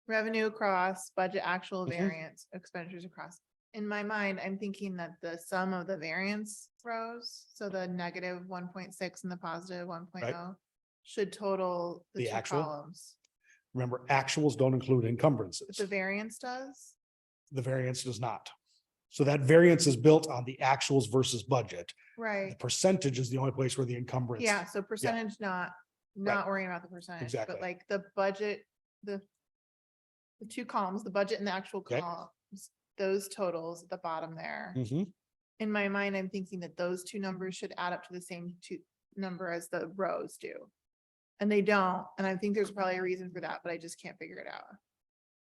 [SPEAKER 9] revenue across, budget actual
[SPEAKER 14] Mhm.
[SPEAKER 9] variance, expenditures across. In my mind, I'm thinking that the sum of the variance rows, so the negative 1.6 and the positive 1.0 should total the
[SPEAKER 14] The
[SPEAKER 9] two
[SPEAKER 14] actual?
[SPEAKER 9] columns.
[SPEAKER 14] Remember, actuals don't include
[SPEAKER 9] But
[SPEAKER 14] encumbrances.
[SPEAKER 9] the variance does?
[SPEAKER 14] The variance does not. So that variance is built on the actuals versus budget. The
[SPEAKER 9] Right.
[SPEAKER 14] percentage is the only place where the encumbrance.
[SPEAKER 9] Yeah, so percentage, not worrying about the percentage,
[SPEAKER 14] Exactly.
[SPEAKER 9] but like the budget, the two columns, the budget and the actual
[SPEAKER 14] Okay.
[SPEAKER 9] columns, those totals at the bottom there.
[SPEAKER 14] Mhm.
[SPEAKER 9] In my mind, I'm thinking that those two numbers should add up to the same number as the rows do. And they don't, and I think there's probably a reason for that, but I just can't figure it out.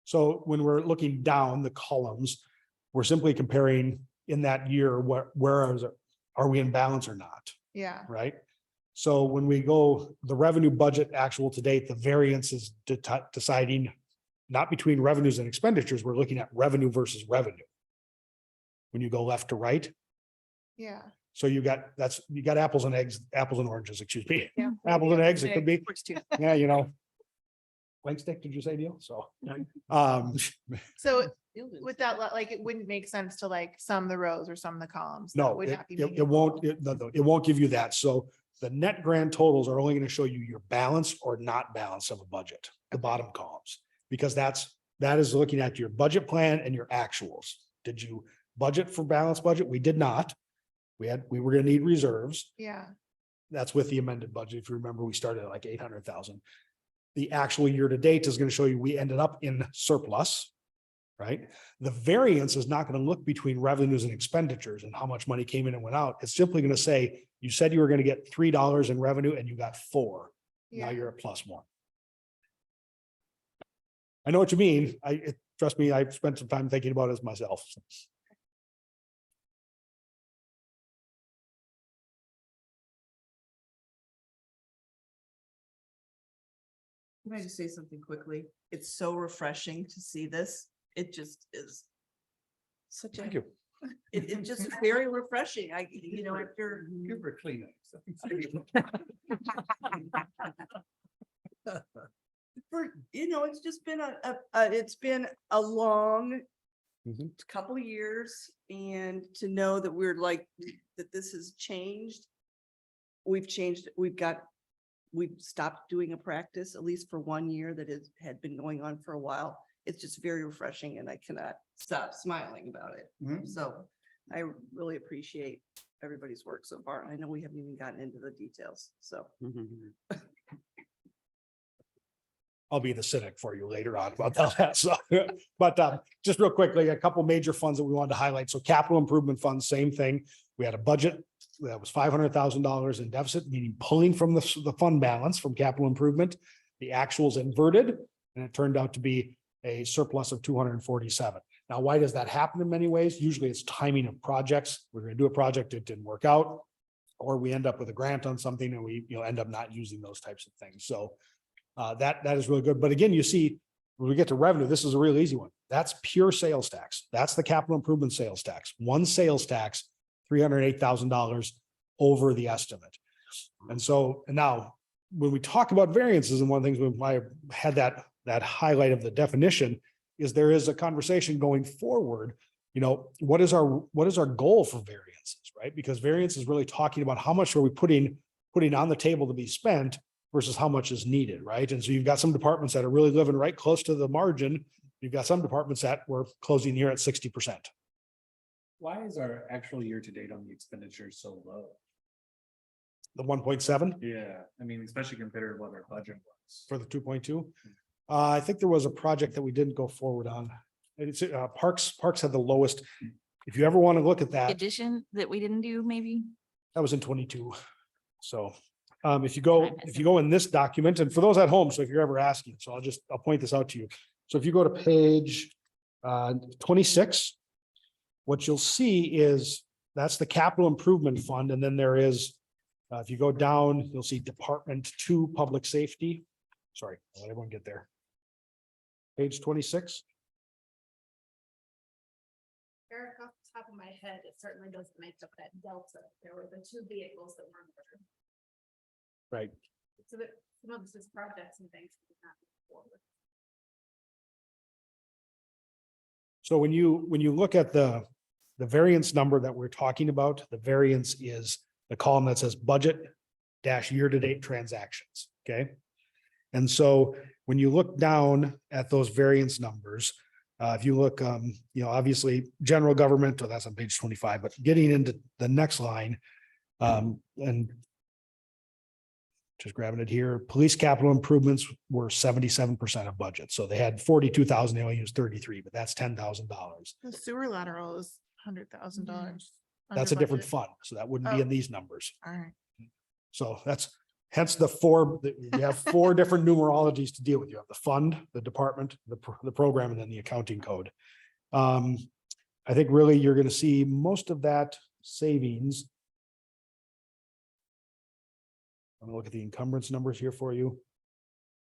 [SPEAKER 14] So when we're looking down the columns, we're simply comparing in that year, are we in balance or not,
[SPEAKER 9] Yeah,
[SPEAKER 14] right? So when we go, the revenue budget actual to date, the variance is deciding not between revenues and expenditures, we're looking at revenue versus revenue. When you go left to right,
[SPEAKER 9] yeah.
[SPEAKER 14] so you got apples and eggs, apples and oranges, excuse me.
[SPEAKER 9] Yeah.
[SPEAKER 14] Apples and eggs, it could be,
[SPEAKER 8] Works too.
[SPEAKER 14] yeah, Link stick, did you say, Neil? So,
[SPEAKER 9] So with that, like, it wouldn't make sense to like sum the rows or sum the columns. That
[SPEAKER 14] no,
[SPEAKER 9] would
[SPEAKER 14] it
[SPEAKER 9] not be
[SPEAKER 14] it
[SPEAKER 9] meaningful.
[SPEAKER 14] won't, it won't give you that. So the net grand totals are only going to show you your balance or not balance of a budget, the bottom columns. Because that is looking at your budget plan and your actuals. Did you budget for balanced budget? We did not. We were going to need reserves.
[SPEAKER 9] Yeah,
[SPEAKER 14] That's with the amended budget. If you remember, we started at like 800,000. The actual year to date is going to show you we ended up in surplus, right? The variance is not going to look between revenues and expenditures and how much money came in and went out. It's simply going to say, you said you were going to get $3 in revenue and you got $4. Now
[SPEAKER 9] yeah.
[SPEAKER 14] you're a plus one. I know what you mean. Trust me, I've spent some time thinking about it myself.
[SPEAKER 5] Can I just say something quickly? It's so refreshing to see this. It just is such a,
[SPEAKER 14] Thank you.
[SPEAKER 5] it just very refreshing. After.
[SPEAKER 10] Super clean.
[SPEAKER 5] It's just been it's been a long
[SPEAKER 14] Mhm.
[SPEAKER 5] couple of years, and to know that we're like, that this has changed. We've changed, we've stopped doing a practice, at least for 1 year, that had been going on for a while. It's just very refreshing and I cannot stop smiling about it.
[SPEAKER 14] Mhm.
[SPEAKER 5] So I really appreciate everybody's work so far. I know we haven't even gotten into the details, so.
[SPEAKER 14] I'll be the cynic for you later on about that. So, but just real quickly, a couple major funds that we wanted to highlight. So capital improvement funds, same thing. We had a budget that was $500,000 in deficit, meaning pulling from the fund balance from capital improvement. The actuals inverted, and it turned out to be a surplus of 247. Now, why does that happen in many ways? Usually it's timing of projects. We're going to do a project, it didn't work out, or we end up with a grant on something and we end up not using those types of things. So that is really good. But again, you see, when we get to revenue, this is a real easy one. That's pure sales tax. That's the capital improvement sales tax. One sales tax, $308,000 over the estimate. And so, and now when we talk about variances, and one of the things why I had that highlight of the definition is there is a conversation going forward. You know, what is our goal for variances, right? Because variance is really talking about how much are we putting on the table to be spent versus how much is needed, right? And so you've got some departments that are really living right close to the margin. You've got some departments that were closing the year at 60%.
[SPEAKER 15] Why is our actual year to date on the expenditure so low?
[SPEAKER 14] The 1.7
[SPEAKER 15] Yeah, I mean, especially compared to what our budget was.
[SPEAKER 14] for the 2.2. I think there was a project that we didn't go forward on. It's Parks had the lowest. If you ever want to look at that,
[SPEAKER 8] Addition that we didn't do, maybe?
[SPEAKER 14] that was in 22. So if you go in this document, and for those at home, so if you're ever asking, so I'll point this out to you. So if you go to page 26, what you'll see is that's the capital improvement fund. And then there is, if you go down, you'll see Department 2 Public Safety. Sorry, I'll let everyone get there. Page 26.
[SPEAKER 11] Eric, off the top of my head, it certainly doesn't make up that delta. There were the 2 vehicles that weren't ordered.
[SPEAKER 14] Right.
[SPEAKER 11] So that some of this is projects and things. that did not move forward.
[SPEAKER 14] So when you look at the variance number that we're talking about, the variance is the column that says budget dash year-to-date transactions, okay? And so when you look down at those variance numbers, if you look, obviously general government, oh, that's on page 25, but getting into the next line, and just grabbing it here, police capital improvements were 77% of budget. So they had 42,000, they only used 33, but that's $10,000.
[SPEAKER 9] The sewer lateral is $100,000.
[SPEAKER 14] That's a different fund. So that wouldn't be in these numbers.
[SPEAKER 9] All right.
[SPEAKER 14] So that's hence you have 4 different numerologies to deal with. You have the fund, the department, the program, and then the accounting code. I think really you're going to see most of that savings. I'm gonna look at the encumbrance numbers here for you.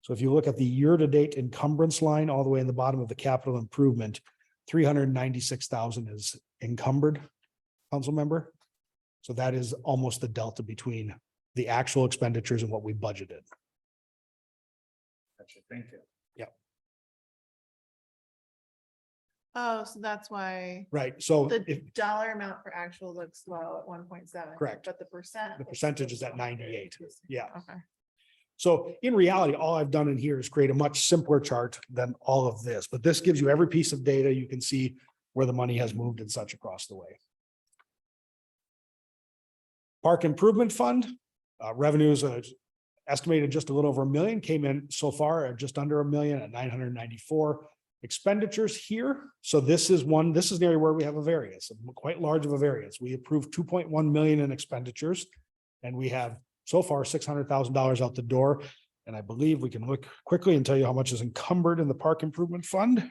[SPEAKER 14] So if you look at the year-to-date encumbrance line all the way in the bottom of the capital improvement, 396,000 is encumbered, council member. So that is almost the delta between the actual expenditures and what we budgeted.
[SPEAKER 15] Gotcha, thank you.
[SPEAKER 9] Oh, so that's why
[SPEAKER 14] Right, so
[SPEAKER 9] the
[SPEAKER 14] if
[SPEAKER 9] dollar amount for actual looks low at 1.7.
[SPEAKER 14] Correct.
[SPEAKER 9] But the percent.
[SPEAKER 14] the percentage is at 98, yeah.
[SPEAKER 9] Okay.
[SPEAKER 14] So in reality, all I've done in here is create a much simpler chart than all of this, but this gives you every piece of data. You can see where the money has moved and such across the way. Park Improvement Fund, revenues estimated just a little over $1 million, came in so far at just under $1 million at 994. Expenditures here. So this is an area where we have a variance, quite large of a variance. We approved 2.1 million in expenditures, and we have so far $600,000 out the door. And I believe we can look quickly and tell you how much is encumbered in the Park Improvement Fund.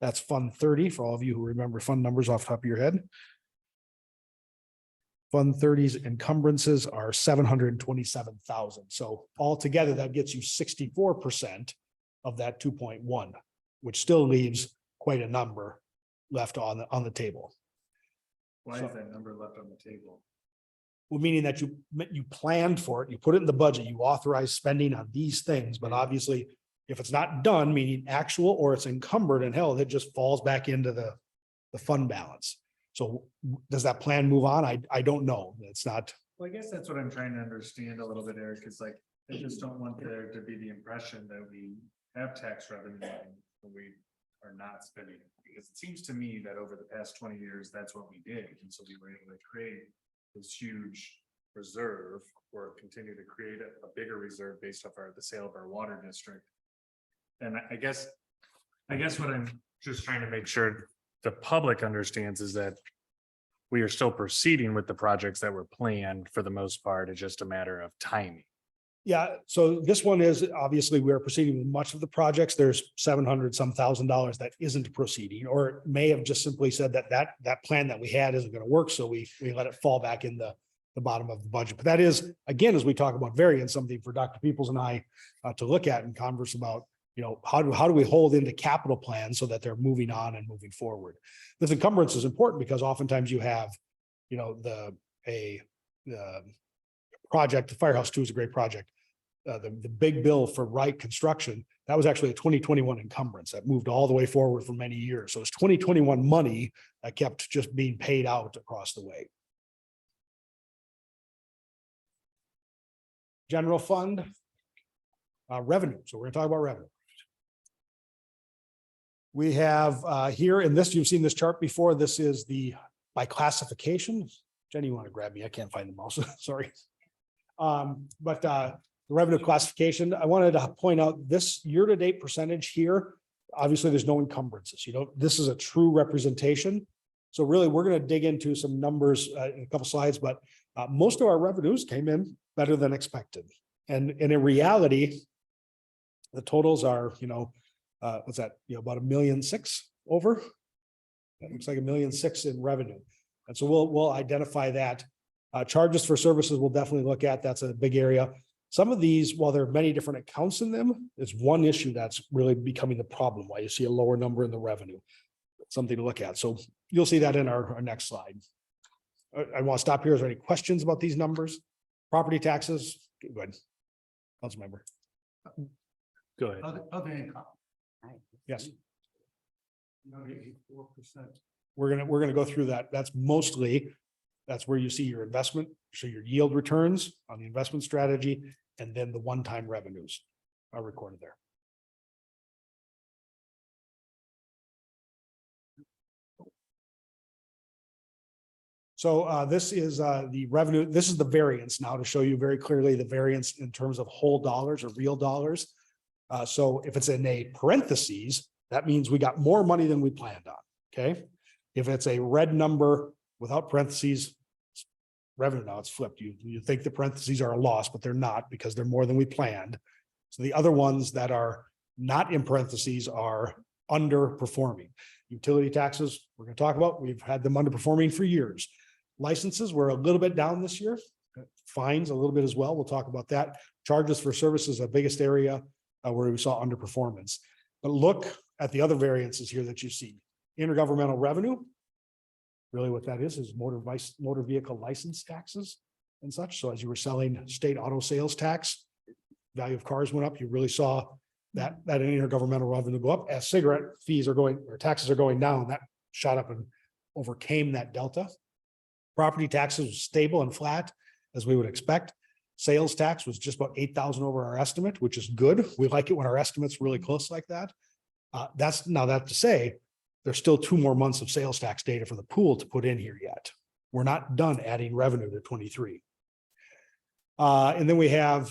[SPEAKER 14] That's Fund 30 for all of you who remember fund numbers off the top of your head. Fund 30's encumbrances are 727,000. So altogether, that gets you 64% of that 2.1. Which still leaves quite a number left on the table.
[SPEAKER 15] Why
[SPEAKER 14] So-
[SPEAKER 15] is that number left on the table?
[SPEAKER 14] Well, meaning that you planned for it, you put it in the budget, you authorize spending on these things, but obviously if it's not done, meaning actual or it's encumbered and held, it just falls back into the fund balance. So does that plan move on? I don't know. It's not.
[SPEAKER 15] Well, I guess that's what I'm trying to understand a little bit, Eric, is like, I just don't want there to be the impression that we have tax revenue and we are not spending it. Because it seems to me that over the past 20 years, that's what we did. And so we were able to create this huge reserve or continue to create a bigger reserve based off the sale of our water district. And I guess what I'm just trying to make sure the public understands is that we are still proceeding with the projects that were planned for the most part. It's just a matter of timing.
[SPEAKER 14] Yeah, so this one is obviously we are proceeding with much of the projects. There's 700 some $1,000 that isn't proceeding, or it may have just simply said that plan that we had isn't going to work. So we let it fall back in the bottom of the budget. But that is, again, as we talk about variance, something for Dr. Peoples and I to look at and converse about, how do we hold into capital plans so that they're moving on and moving forward? This encumbrance is important because oftentimes you have, the project, the Firehouse 2 is a great project. the big bill for Wright Construction, that was actually a 2021 encumbrance that moved all the way forward for many years. So it's 2021 money that kept just being paid out across the way. General fund revenue. So we're going to talk about revenue. We have here in this, you've seen this chart before. This is the by classification. Jenny, you want to grab me? I can't find the mouse. Sorry. But the revenue classification, I wanted to point out this year-to-date percentage here. Obviously, there's no encumbrances. You know, this is a true representation. So really, we're going to dig into some numbers in a couple slides, but most of our revenues came in better than expected. And in reality, the totals are, you know, what's that? You know, about $1.6 million over. That looks like $1.6 million in revenue. And so we'll identify that. Charges for services we'll definitely look at. That's a big area. Some of these, while there are many different accounts in them, is one issue that's really becoming the problem, why you see a lower number in the revenue. Something to look at. So you'll see that in our next slide. I want to stop here. Is there any questions about these numbers? Property taxes? Go ahead. Council member. Go ahead.
[SPEAKER 3] Other income.
[SPEAKER 14] Yes.
[SPEAKER 3] 4%.
[SPEAKER 14] We're gonna go through that. That's where you see your investment, so your yield returns on the investment strategy, and then the one-time revenues are recorded there. So this is the revenue. This is the variance now to show you very clearly the variance in terms of whole dollars or real dollars. So if it's in a parentheses, that means we got more money than we planned on. Okay. If it's a red number without parentheses, revenue, now it's flipped. You think the parentheses are a loss, but they're not because they're more than we planned. So the other ones that are not in parentheses are underperforming. Utility taxes, we're going to talk about, we've had them underperforming for years. Licenses were a little bit down this year. Fines a little bit as well. We'll talk about that. Charges for services, the biggest area where we saw underperformance. But look at the other variances here that you see. Intergovernmental revenue. Really what that is motor vehicle license taxes and such. So as you were selling state auto sales tax, value of cars went up. You really saw that intergovernmental revenue go up as cigarette fees are going, or taxes are going down. That shot up and overcame that delta. Property taxes was stable and flat as we would expect. Sales tax was just about 8,000 over our estimate, which is good. We like it when our estimate's really close like that. That's now that to say, there's still 2 more months of sales tax data for the pool to put in here yet. We're not done adding revenue to 23. And then we have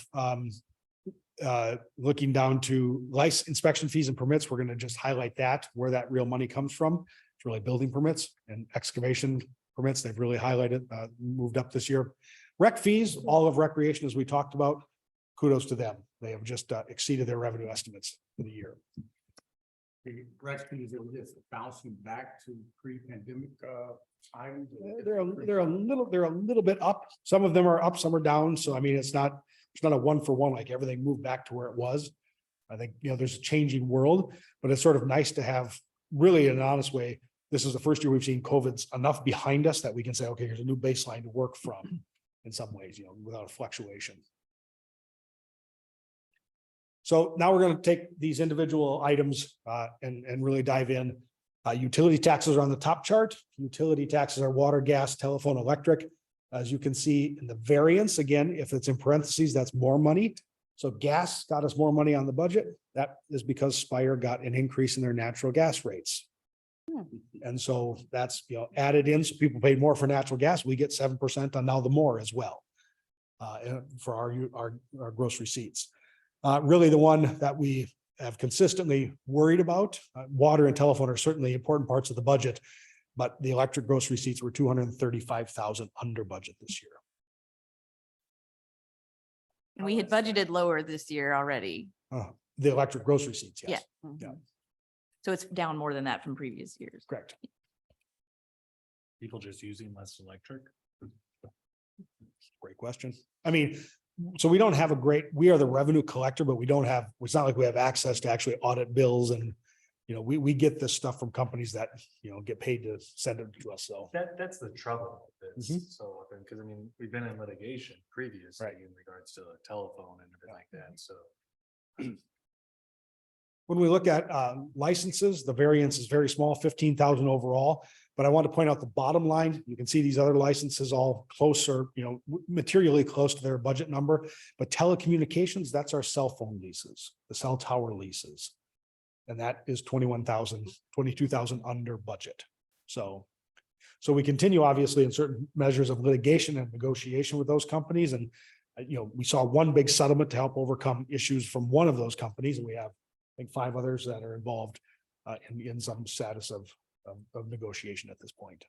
[SPEAKER 14] looking down to license inspection fees and permits. We're going to just highlight that where that real money comes from. It's really building permits and excavation permits. They've really highlighted, moved up this year. Rec fees, all of recreation, as we talked about, kudos to them. They have just exceeded their revenue estimates for the year.
[SPEAKER 3] The rec fees are just bouncing back to pre-pandemic times.
[SPEAKER 14] They're a little bit up. Some of them are up, some are down. So I mean, it's not a 1-for-1, like everything moved back to where it was. I think, you know, there's a changing world, but it's sort of nice to have really in an honest way. This is the first year we've seen COVID's enough behind us that we can say, okay, here's a new baseline to work from in some ways, you know, without a fluctuation. So now we're going to take these individual items and really dive in. Utility taxes are on the top chart. Utility taxes are water, gas, telephone, electric. As you can see in the variance, again, if it's in parentheses, that's more money. So gas got us more money on the budget. That is because Spire got an increase in their natural gas rates. And so that's, you know, added in. So people paid more for natural gas. We get 7% on now the more as well for our gross receipts. Really the one that we have consistently worried about, water and telephone are certainly important parts of the budget, but the electric gross receipts were 235,000 under budget this year.
[SPEAKER 8] And we had budgeted lower this year already.
[SPEAKER 14] The electric gross receipts, yes.
[SPEAKER 8] Yeah.
[SPEAKER 14] Yeah.
[SPEAKER 8] So it's down more than that from previous years.
[SPEAKER 14] Correct.
[SPEAKER 15] People just using less electric.
[SPEAKER 14] Great question. I mean, so we don't have we are the revenue collector, but we don't have, it's not like we have access to actually audit bills and, you know, we get this stuff from companies that, you know, get paid to send it to us. So
[SPEAKER 15] That's the trouble with this. So if because I mean, we've been in litigation previously in regards to the telephone and everything like that, so.
[SPEAKER 14] When we look at licenses, the variance is very small, 15,000 overall. But I want to point out the bottom line. You can see these other licenses all closer, materially close to their budget number. But telecommunications, that's our cell phone leases, the cell tower leases. And that is 21,000, 22,000 under budget. So we continue obviously in certain measures of litigation and negotiation with those companies. And, we saw one big settlement to help overcome issues from one of those companies. And we have, I think, 5 others that are involved in some status of negotiation at this point.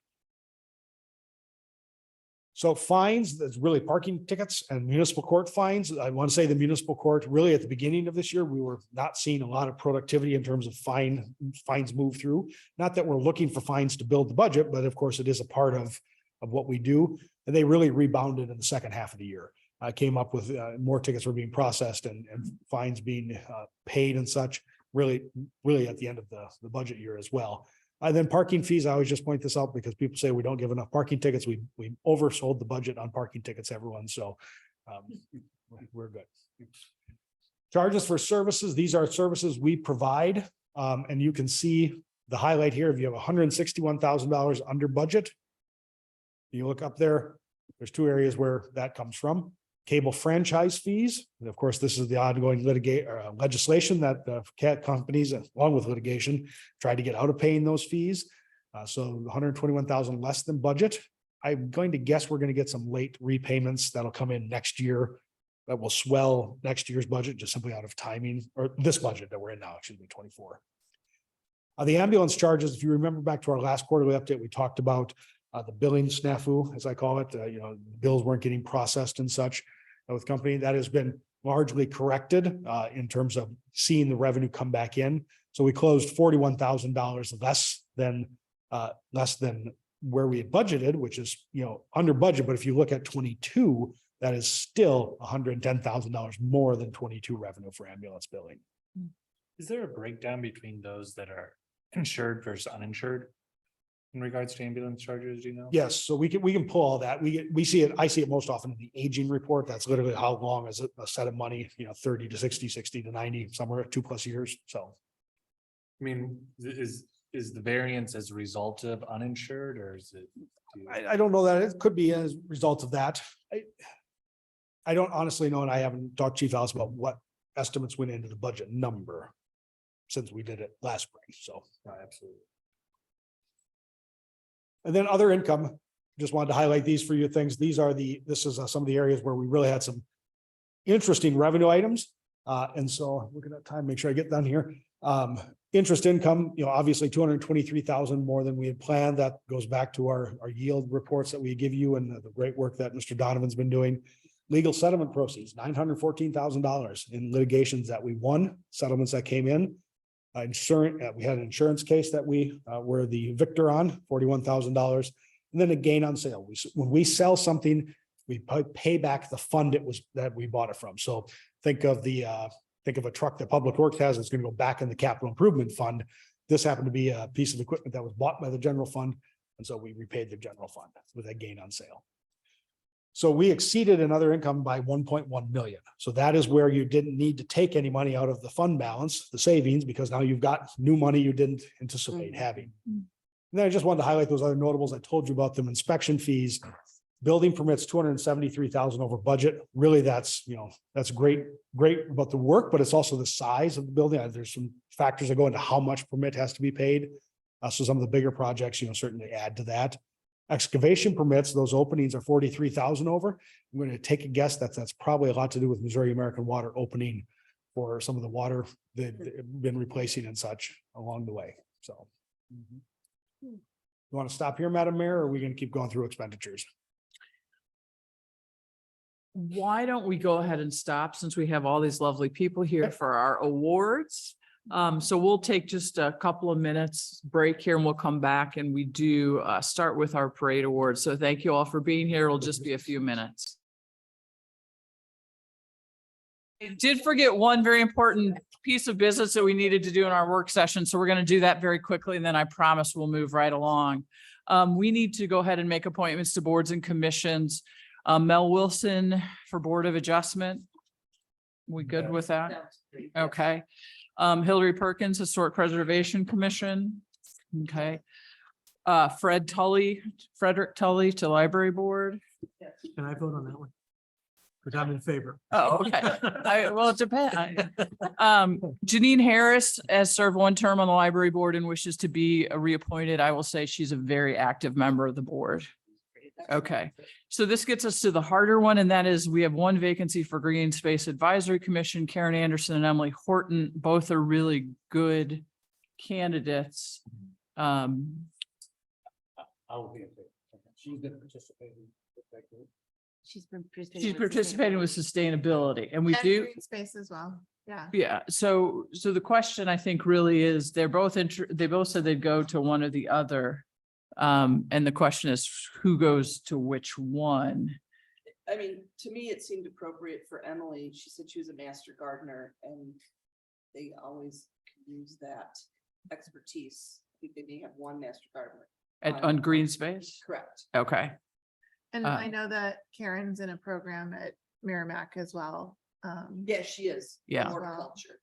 [SPEAKER 14] So fines, that's really parking tickets and municipal court fines. I want to say the municipal court, really at the beginning of this year, we were not seeing a lot of productivity in terms of fines move through. Not that we're looking for fines to build the budget, but of course it is a part of what we do. And they really rebounded in the second half of the year. I came up with more tickets were being processed and fines being paid and such, really at the end of the budget year as well. Then parking fees, I always just point this out because people say we don't give enough parking tickets. We oversold the budget on parking tickets, everyone. So we're good. Charges for services. These are services we provide. And you can see the highlight here. If you have $161,000 under budget, you look up there, there's 2 areas where that comes from. Cable franchise fees. And of course, this is the ongoing legislation that the companies, along with litigation, tried to get out of paying those fees. So 121,000 less than budget. I'm going to guess we're going to get some late repayments that'll come in next year that will swell next year's budget just simply out of timing, or this budget that we're in now, excuse me, 24. The ambulance charges, if you remember back to our last quarterly update, we talked about the billing snafu, as I call it, bills weren't getting processed and such with company. That has been largely corrected in terms of seeing the revenue come back in. So we closed $41,000 less than where we had budgeted, which is, under budget. But if you look at 22, that is still $110,000 more than 22 revenue for ambulance billing.
[SPEAKER 15] Is there a breakdown between those that are insured versus uninsured? In regards to ambulance charges, do you know?
[SPEAKER 14] Yes, so we can pull all that. We see it. I see it most often in the aging report. That's literally how long is a set of money, 30 to 60, 60 to 90, somewhere 2+ years. So.
[SPEAKER 15] I mean, is the variance as a result of uninsured or is it?
[SPEAKER 14] I don't know that it could be as a result of that. I don't honestly know, and I haven't talked to Chief Alice about what estimates went into the budget number since we did it last spring. So.
[SPEAKER 15] Absolutely.
[SPEAKER 14] And then other income, just wanted to highlight these for you things. This is some of the areas where we really had some interesting revenue items. And so looking at time, make sure I get done here. Interest income, obviously 223,000 more than we had planned. That goes back to our yield reports that we give you and the great work that Mr. Donovan's been doing. Legal settlement proceeds, $914,000 in litigations that we won, settlements that came in. Insurance, we had an insurance case that we were the victor on, $41,000, and then a gain on sale. When we sell something, we pay back the fund that we bought it from. So think of a truck that Public Works has that's going to go back in the capital improvement fund. This happened to be a piece of equipment that was bought by the general fund, and so we repaid the general fund with a gain on sale. So we exceeded another income by 1.1 million. So that is where you didn't need to take any money out of the fund balance, the savings, because now you've got new money you didn't anticipate having. And then I just wanted to highlight those other notables. I told you about them. Inspection fees, building permits, 273,000 over budget. Really, that's great about the work, but it's also the size of the building. There's some factors that go into how much permit has to be paid. So some of the bigger projects, certainly add to that. Excavation permits, those openings are 43,000 over. I'm going to take a guess that's probably a lot to do with Missouri American Water opening for some of the water they've been replacing and such along the way. So you want to stop here, Madam Mayor, or are we going to keep going through expenditures?
[SPEAKER 1] Why don't we go ahead and stop since we have all these lovely people here for our awards? So we'll take just a couple of minutes break here and we'll come back and we do start with our parade awards. So thank you all for being here. It'll just be a few minutes. I did forget one very important piece of business that we needed to do in our work session. So we're going to do that very quickly and then I promise we'll move right along. We need to go ahead and make appointments to boards and commissions. Mel Wilson for Board of Adjustment. We good with that? Okay. Hillary Perkins, Historic Preservation Commission. Okay. Frederick Tully to Library Board.
[SPEAKER 13] Can I vote on that one? Because I'm in favor.
[SPEAKER 1] Oh, okay. Well, it depends. Janine Harris has served one term on the library board and wishes to be reappointed. I will say she's a very active member of the board. Okay, so this gets us to the harder one, and that is we have one vacancy for Green Space Advisory Commission. Karen Anderson and Emily Horton, both are really good candidates.
[SPEAKER 3] I will be in favor. She's been participating with that group.
[SPEAKER 8] She's been
[SPEAKER 1] She's participating with sustainability, and we
[SPEAKER 9] And
[SPEAKER 1] do.
[SPEAKER 9] green space as well. Yeah.
[SPEAKER 1] Yeah, so the question I think really is, they both said they'd go to one or the other. And the question is, who goes to which one?
[SPEAKER 5] I mean, to me, it seemed appropriate for Emily. She said she was a master gardener and they always can use that expertise. I think they may have one master gardener.
[SPEAKER 1] On green space?
[SPEAKER 5] Correct.
[SPEAKER 1] Okay,
[SPEAKER 9] And I know that Karen's in a program at Merrimack as well.
[SPEAKER 5] Yeah, she is.
[SPEAKER 1] Yeah.
[SPEAKER 5] Horticulture.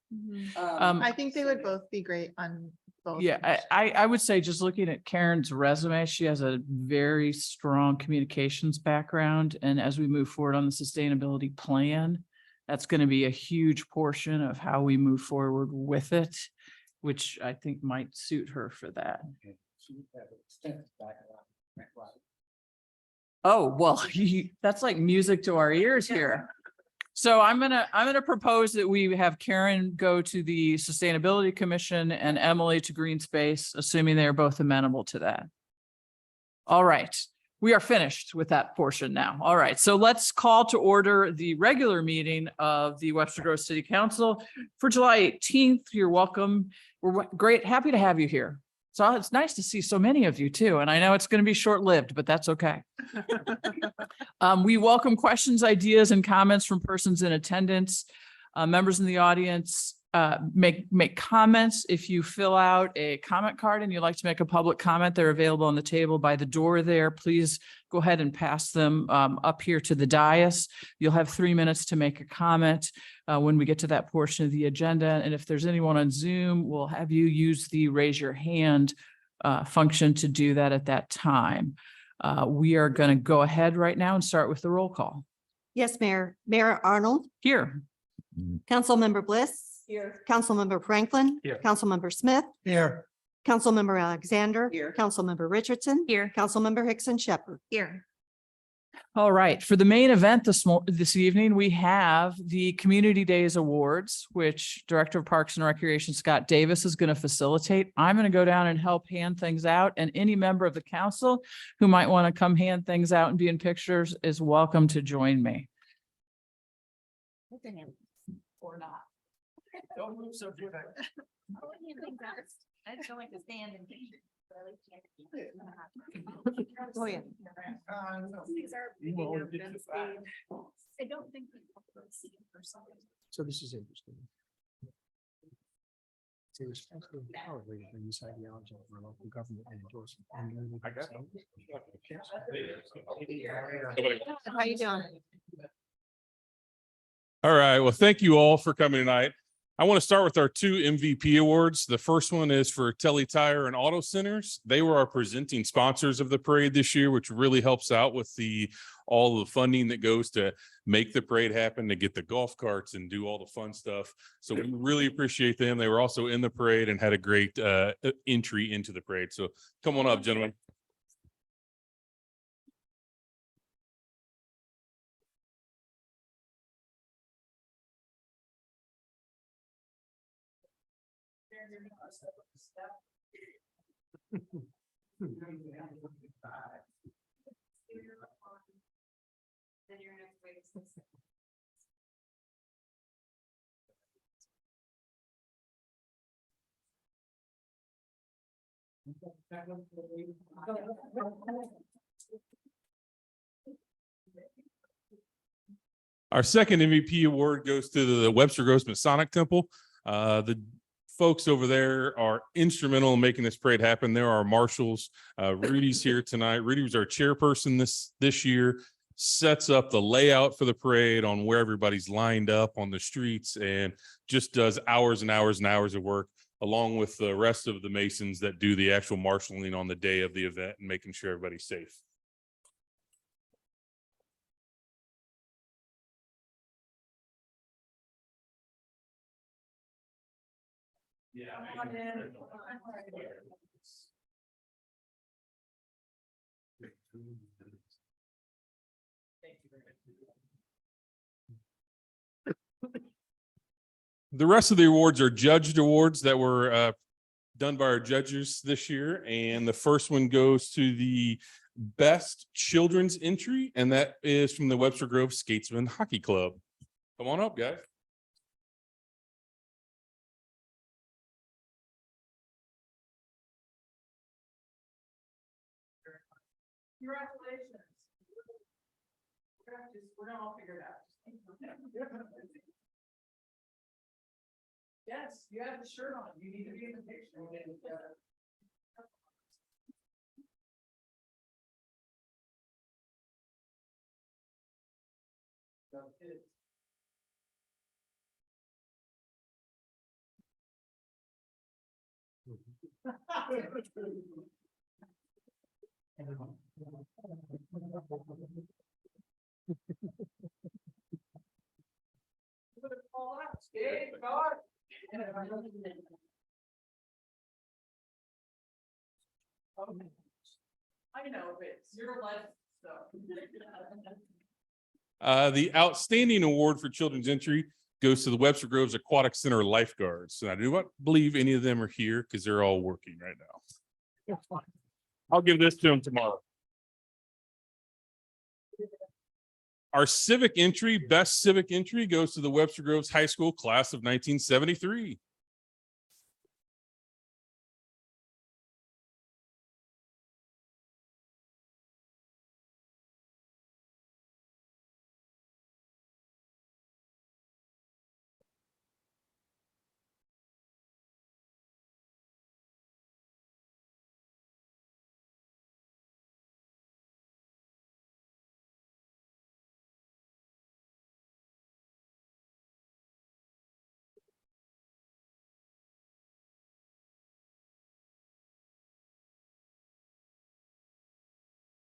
[SPEAKER 9] I think they would both be great on both.
[SPEAKER 1] yeah, I would say, just looking at Karen's resume, she has a very strong communications background. And as we move forward on the sustainability plan, that's going to be a huge portion of how we move forward with it, which I think might suit her for that.
[SPEAKER 3] She would have extensive background.
[SPEAKER 1] Oh, well, that's like music to our ears here. So I'm gonna propose that we have Karen go to the Sustainability Commission and Emily to Green Space, assuming they are both amenable to that. All right, we are finished with that portion now. All right, so let's call to order the regular meeting of the Webster Groves City Council for July 18th. You're welcome. We're great, happy to have you here. So it's nice to see so many of you too. And I know it's going to be short-lived, but that's okay. We welcome questions, ideas, and comments from persons in attendance. Members in the audience, make comments. If you fill out a comment card and you'd like to make a public comment, they're available on the table by the door there. Please go ahead and pass them up here to the dais. You'll have 3 minutes to make a comment when we get to that portion of the agenda. And if there's anyone on Zoom, we'll have you use the raise your hand function to do that at that time. We are going to go ahead right now and start with the roll call.
[SPEAKER 4] Yes, Mayor. Mayor Arnold,
[SPEAKER 1] Here.
[SPEAKER 4] Councilmember Bliss.
[SPEAKER 5] Here.
[SPEAKER 4] Councilmember Franklin.
[SPEAKER 3] Here.
[SPEAKER 4] Councilmember Smith.
[SPEAKER 3] Here.
[SPEAKER 4] Councilmember Alexander.
[SPEAKER 5] Here.
[SPEAKER 4] Councilmember Richardson.
[SPEAKER 8] Here.
[SPEAKER 4] Councilmember Hickson Shepherd.
[SPEAKER 9] Here.
[SPEAKER 1] All right, for the main event this evening, we have the Community Days Awards, which Director of Parks and Recreation Scott Davis is going to facilitate. I'm going to go down and help hand things out, and any member of the council who might want to come hand things out and be in pictures is welcome to join me. Or not. Don't move so quick.
[SPEAKER 8] I just don't like to stand and.
[SPEAKER 4] Go ahead.
[SPEAKER 11] These are picking up them speed. I don't think people can see it for some reason.
[SPEAKER 13] So this is interesting. It's a responsible power to bring this ideology of our local government and endorse it.
[SPEAKER 15] I got
[SPEAKER 4] How you doing?
[SPEAKER 16] All right. Well, thank you all for coming tonight. I want to start with our 2 MVP awards. The first one is for Telly Tire and Auto Centers. They were our presenting sponsors of the parade this year, which really helps out with all the funding that goes to make the parade happen, to get the golf carts and do all the fun stuff. So we really appreciate them. They were also in the parade and had a great entry into the parade. So come on up, gentlemen. Our second MVP award goes to the Webster Groves Masonic Temple. The folks over there are instrumental in making this parade happen. There are marshals. Rudy's here tonight. Rudy was our chairperson this year, sets up the layout for the parade on where everybody's lined up on the streets and just does hours and hours and hours of work, along with the rest of the Masons that do the actual marshaling on the day of the event and making sure everybody's safe. Yeah. The rest of the awards are judged awards that were done by our judges this year. And the first one goes to the best children's entry, and that is from the Webster Grove Skatesman Hockey Club. Come on up, guys.
[SPEAKER 1] Congratulations. We're gonna all figure it out. Yes, you have the shirt on. You need to be in the picture. I know, but it's your life stuff.
[SPEAKER 16] The outstanding award for children's entry goes to the Webster Groves Aquatic Center lifeguards. And I do not believe any of them are here because they're all working right now. I'll give this to them tomorrow. Our civic entry, best civic entry, goes to the Webster Groves High School class of 1973.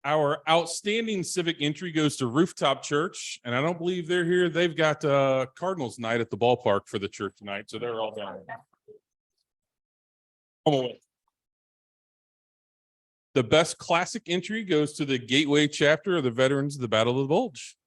[SPEAKER 16] Our outstanding civic entry goes to Rooftop Church, and I don't believe they're here. They've got Cardinals night at the ballpark for the church tonight, so they're all down. The best classic entry goes to the Gateway chapter of the Veterans of the Battle of the Bulge.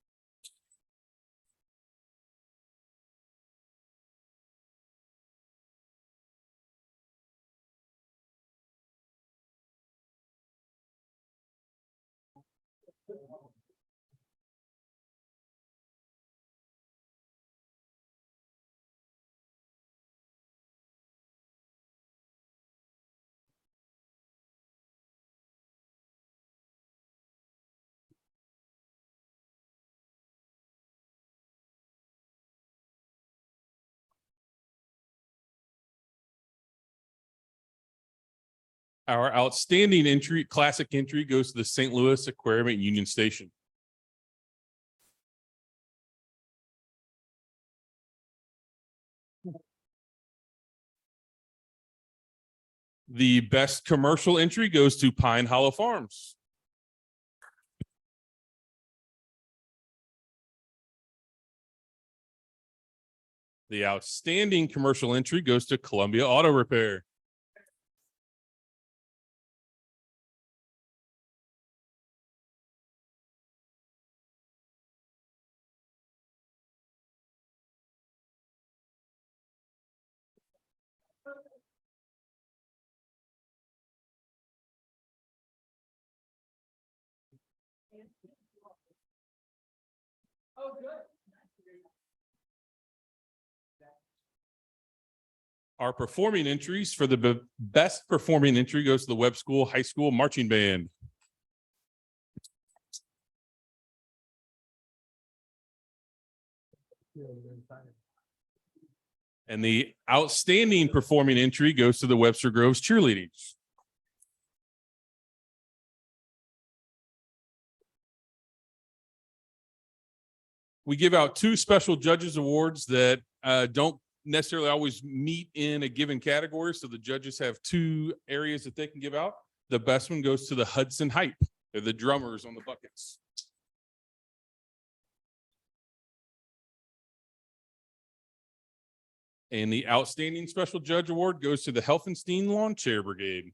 [SPEAKER 16] Our outstanding entry, classic entry, goes to the St. Louis Aquarium at Union Station. The best commercial entry goes to Pine Hollow Farms. The outstanding commercial entry goes to Columbia Auto Repair.
[SPEAKER 1] Oh, good.
[SPEAKER 16] Our performing entries for the best performing entry goes to the Webb School High School Marching Band. And the outstanding performing entry goes to the Webster Groves cheerleading. We give out 2 special judges awards that don't necessarily always meet in a given category. So the judges have 2 areas that they can give out. The best one goes to the Hudson Hype. They're the drummers on the buckets. And the outstanding special judge award goes to the Helfenstein Lawn Chair Brigade.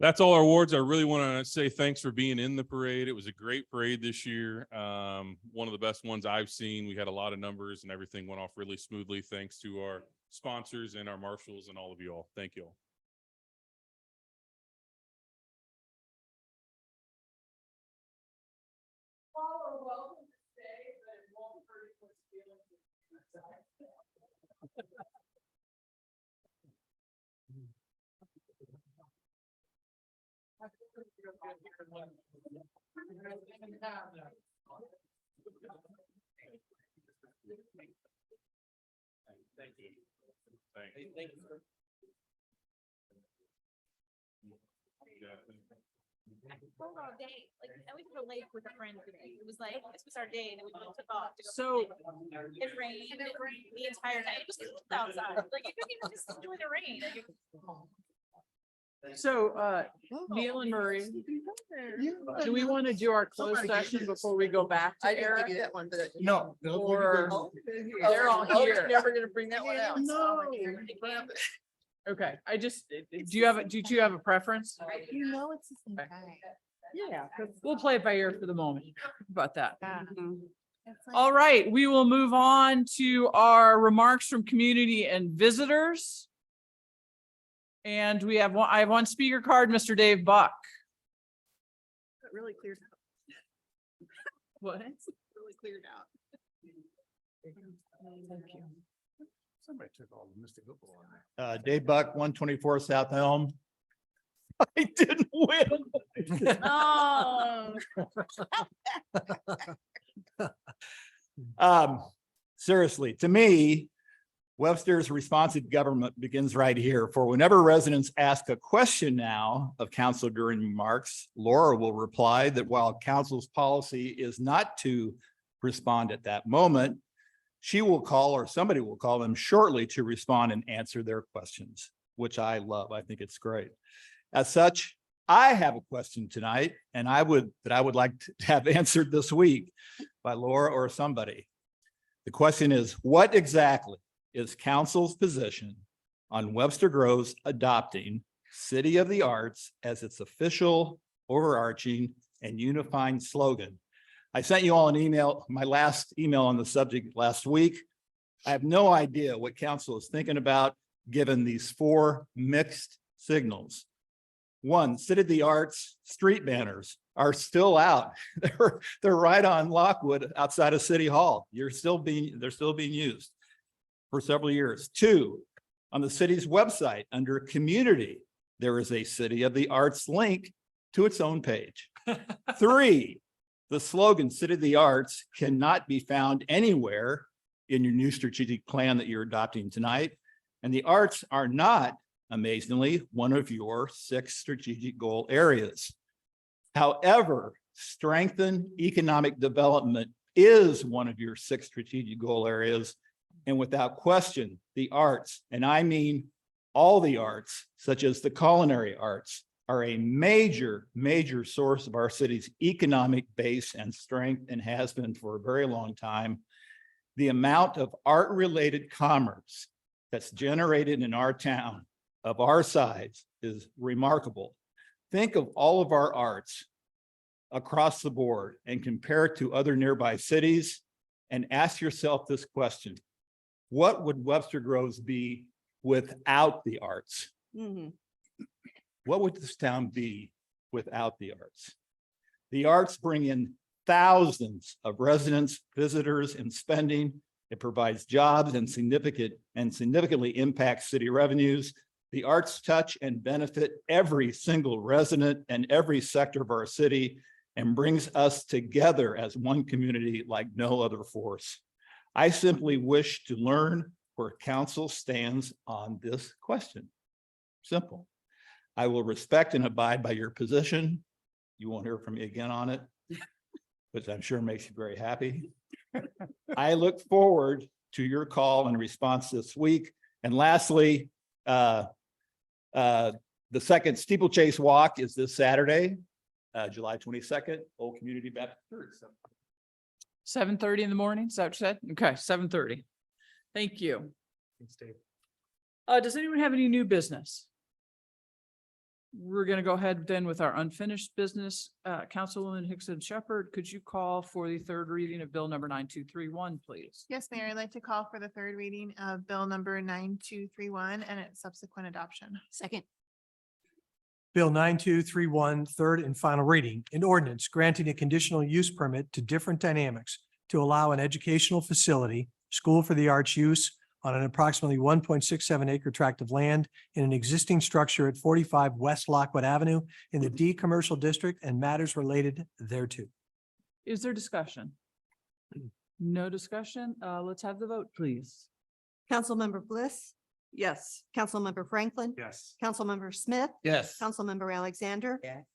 [SPEAKER 16] That's all our awards. I really want to say thanks for being in the parade. It was a great parade this year. One of the best ones I've seen. We had a lot of numbers and everything went off really smoothly. Thanks to our sponsors and our marshals and all of you all. Thank you all. Thank you. Thank you.
[SPEAKER 8] All day, like, I went to the lake with a friend today. It was like, this was our day, and then we both took off. to go
[SPEAKER 1] So-
[SPEAKER 8] fishing. It rained the entire night. It was cold outside. Like, you couldn't even just enjoy the rain. Like,
[SPEAKER 1] So, Neil and Murray, do we want to do our closed session before we go back to Eric?
[SPEAKER 3] No.
[SPEAKER 1] Or they're all here.
[SPEAKER 5] Never gonna bring that one out.
[SPEAKER 1] Okay, I just, do you have, did you have a preference?
[SPEAKER 9] You know, it's the same
[SPEAKER 1] Okay.
[SPEAKER 9] guy.
[SPEAKER 1] Yeah, we'll play it by ear for the moment. About that.
[SPEAKER 9] It's like-
[SPEAKER 1] All right, we will move on to our remarks from community and visitors. And we have I have one speaker card, Mr. Dave Buck.
[SPEAKER 5] It really cleared out.
[SPEAKER 1] What?
[SPEAKER 5] Really cleared out.
[SPEAKER 3] Somebody took all the Mystic Football on that. Dave Buck, 124 South Elm. I didn't win.
[SPEAKER 8] Oh.
[SPEAKER 3] Seriously, to me, Webster's responsive government begins right here. For whenever residents ask a question now of council during remarks, Laura will reply that while council's policy is not to respond at that moment, she will call or somebody will call them shortly to respond and answer their questions, which I love. I think it's great. As such, I have a question tonight and I would like to have answered this week by Laura or somebody. The question is, what exactly is council's position on Webster Groves adopting City of the Arts as its official, overarching, and unifying slogan? I sent you all an email, my last email on the subject last week. I have no idea what council is thinking about given these 4 mixed signals. 1, City of the Arts street banners are still out. They're right on Lockwood outside of City Hall. They're still being used for several years. 2, on the city's website under community, there is a City of the Arts link to its own page. 3, the slogan City of the Arts cannot be found anywhere in your new strategic plan that you're adopting tonight. And the arts are not, amazingly, one of your 6 strategic goal areas. However, strengthen economic development is one of your 6 strategic goal areas. And without question, the arts, and I mean all the arts, such as the culinary arts, are a major source of our city's economic base and strength and has been for a very long time. The amount of art-related commerce that's generated in our town of our size is remarkable. Think of all of our arts across the board and compare it to other nearby cities and ask yourself this question. What would Webster Groves be without the arts? What would this town be without the arts? The arts bring in thousands of residents, visitors, and spending. It provides jobs and significantly impacts city revenues. The arts touch and benefit every single resident and every sector of our city. and brings us together as one community like no other force. I simply wish to learn where council stands on this question. Simple. I will respect and abide by your position. You won't hear from me again on it, which I'm sure makes you very happy. I look forward to your call and response this week. And lastly, the second steeplechase walk is this Saturday, July 22nd, Old Community Baptist Church.
[SPEAKER 1] 7:30 in the morning, is that what you said? Okay, 7:30. Thank you. Does anyone have any new business? We're gonna go ahead then with our unfinished business. Councilwoman Hickson Shepherd, could you call for the third reading of Bill number 9231, please?
[SPEAKER 9] Yes, Mayor, I'd like to call for the third reading of Bill number 9231 and its subsequent adoption.
[SPEAKER 8] Second.
[SPEAKER 13] Bill 9231, third and final reading, an ordinance granting a conditional use permit to Different Dynamics to allow an educational facility, School for the Arts use on an approximately 1.67 acre tract of land in an existing structure at 45 West Lockwood Avenue in the D Commercial District and matters related thereto.
[SPEAKER 1] Is there discussion? No discussion. Let's have the vote, please.
[SPEAKER 5] Councilmember Bliss? Yes. Councilmember Franklin?
[SPEAKER 15] Yes.
[SPEAKER 5] Councilmember Smith?
[SPEAKER 14] Yes.
[SPEAKER 5] Councilmember Alexander?
[SPEAKER 12] Yes.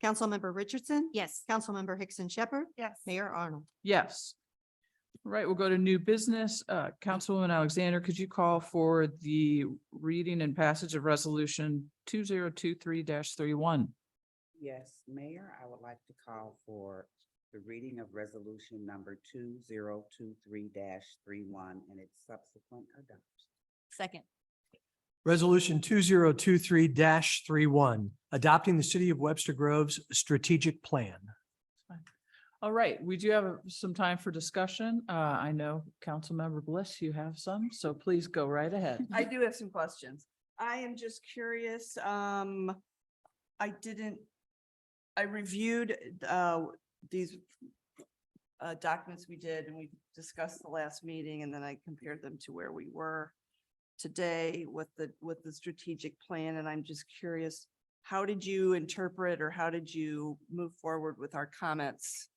[SPEAKER 5] Councilmember Richardson?
[SPEAKER 8] Yes.
[SPEAKER 5] Councilmember Hickson Shepherd?
[SPEAKER 9] Yes.
[SPEAKER 5] Mayor Arnold?
[SPEAKER 1] Yes. All right, we'll go to new business. Councilwoman Alexander, could you call for the reading and passage of resolution 2023-31?
[SPEAKER 12] Yes, Mayor, I would like to call for the reading of resolution number 2023-31 and its subsequent adoption.
[SPEAKER 8] Second.
[SPEAKER 13] Resolution 2023-31, adopting the City of Webster Grove's strategic plan.
[SPEAKER 1] All right, we do have some time for discussion. I know Councilmember Bliss, you have some, so please go right ahead.
[SPEAKER 5] I do have some questions. I am just curious, I reviewed these documents we did and we discussed the last meeting and then I compared them to where we were today with the strategic plan. And I'm just curious, how did you interpret or how did you move forward with our comments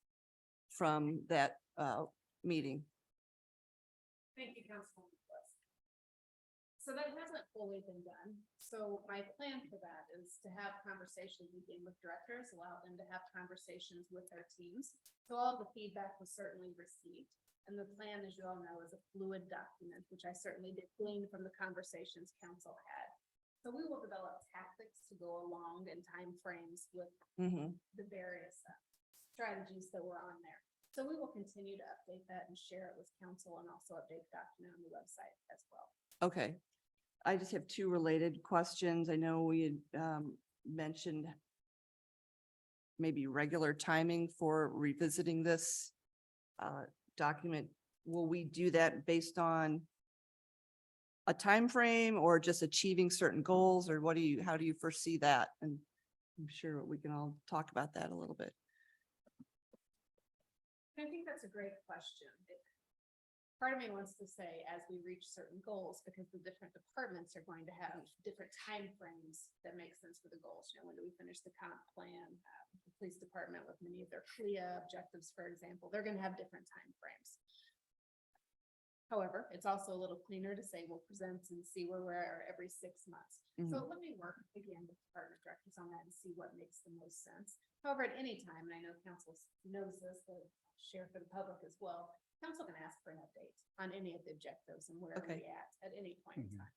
[SPEAKER 5] from that meeting?
[SPEAKER 11] Thank you, Councilwoman Bliss. So that hasn't fully been done. So my plan for that is to have conversations again with directors, allow them to have conversations with their teams. So all of the feedback was certainly received. And the plan, as you all know, is a fluid document, which I certainly did glean from the conversations council had. So we will develop tactics to go along in timeframes with the various strategies that were on there. So we will continue to update that and share it with council and also update the document on the website as well.
[SPEAKER 5] Okay. I just have two related questions. I know we had mentioned maybe regular timing for revisiting this document. Will we do that based on a time frame or just achieving certain goals, or how do you foresee that? And I'm sure we can all talk about that a little bit.
[SPEAKER 11] I think that's a great question. Part of me wants to say as we reach certain goals, because the different departments are going to have different timeframes that make sense for the goals. You know, when do we finish the comp plan? The police department with many of their CLIA objectives, for example, they're going to have different timeframes. However, it's also a little cleaner to say we'll present and see where we are every 6 months. So let me work again with department directors on that and see what makes the most sense. However, at any time, and I know council knows this, but share for the public as well, council can ask for an update on any of the objectives and where we at any point in time.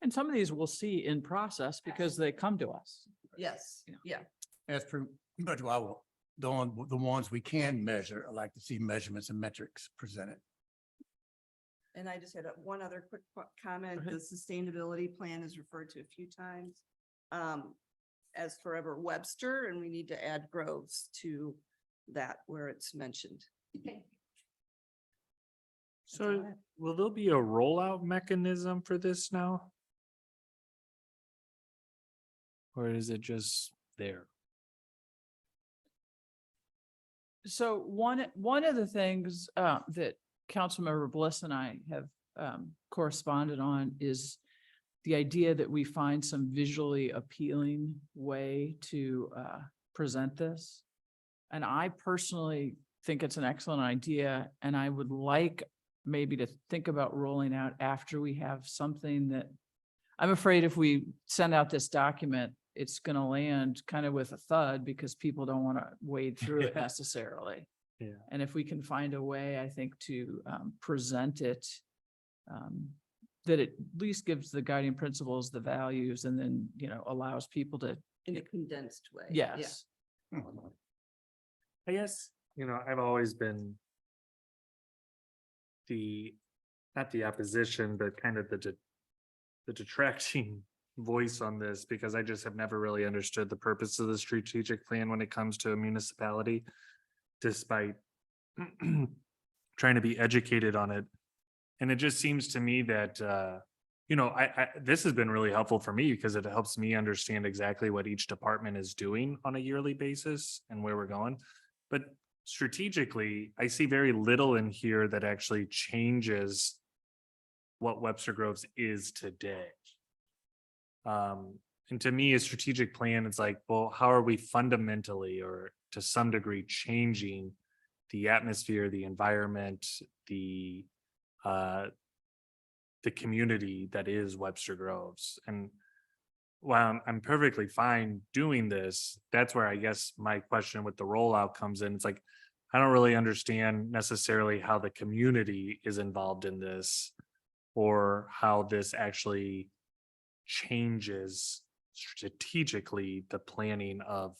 [SPEAKER 1] And some of these we'll see in process because they come to us.
[SPEAKER 5] Yes, yeah.
[SPEAKER 17] As per, but the ones we can measure, I like to see measurements and metrics presented.
[SPEAKER 5] And I just had one other quick comment. The sustainability plan is referred to a few times as Forever Webster, and we need to add Groves to that where it's mentioned.
[SPEAKER 15] So will there be a rollout mechanism for this now? Or is it just there?
[SPEAKER 1] So one of the things that Councilmember Bliss and I have corresponded on is the idea that we find some visually appealing way to present this. And I personally think it's an excellent idea, and I would like maybe to think about rolling out after we have something that, I'm afraid if we send out this document, it's gonna land kind of with a thud because people don't want to wade through it necessarily.
[SPEAKER 15] Yeah.
[SPEAKER 1] And if we can find a way, I think, to present it, that it at least gives the guiding principles, the values, and then, allows people to,
[SPEAKER 5] In a condensed way. Yeah.
[SPEAKER 1] yes.
[SPEAKER 15] I guess, I've always been not the opposition, but kind of the detracting voice on this, because I just have never really understood the purpose of the strategic plan when it comes to a municipality, despite trying to be educated on it. And it just seems to me that, this has been really helpful for me because it helps me understand exactly what each department is doing on a yearly basis and where we're going. But strategically, I see very little in here that actually changes what Webster Groves is today. And to me, a strategic plan, it's like, well, how are we fundamentally or to some degree changing the atmosphere, the environment, the community that is Webster Groves? And while I'm perfectly fine doing this, that's where I guess my question with the rollout comes in. It's like, I don't really understand necessarily how the community is involved in this, or how this actually changes strategically the planning of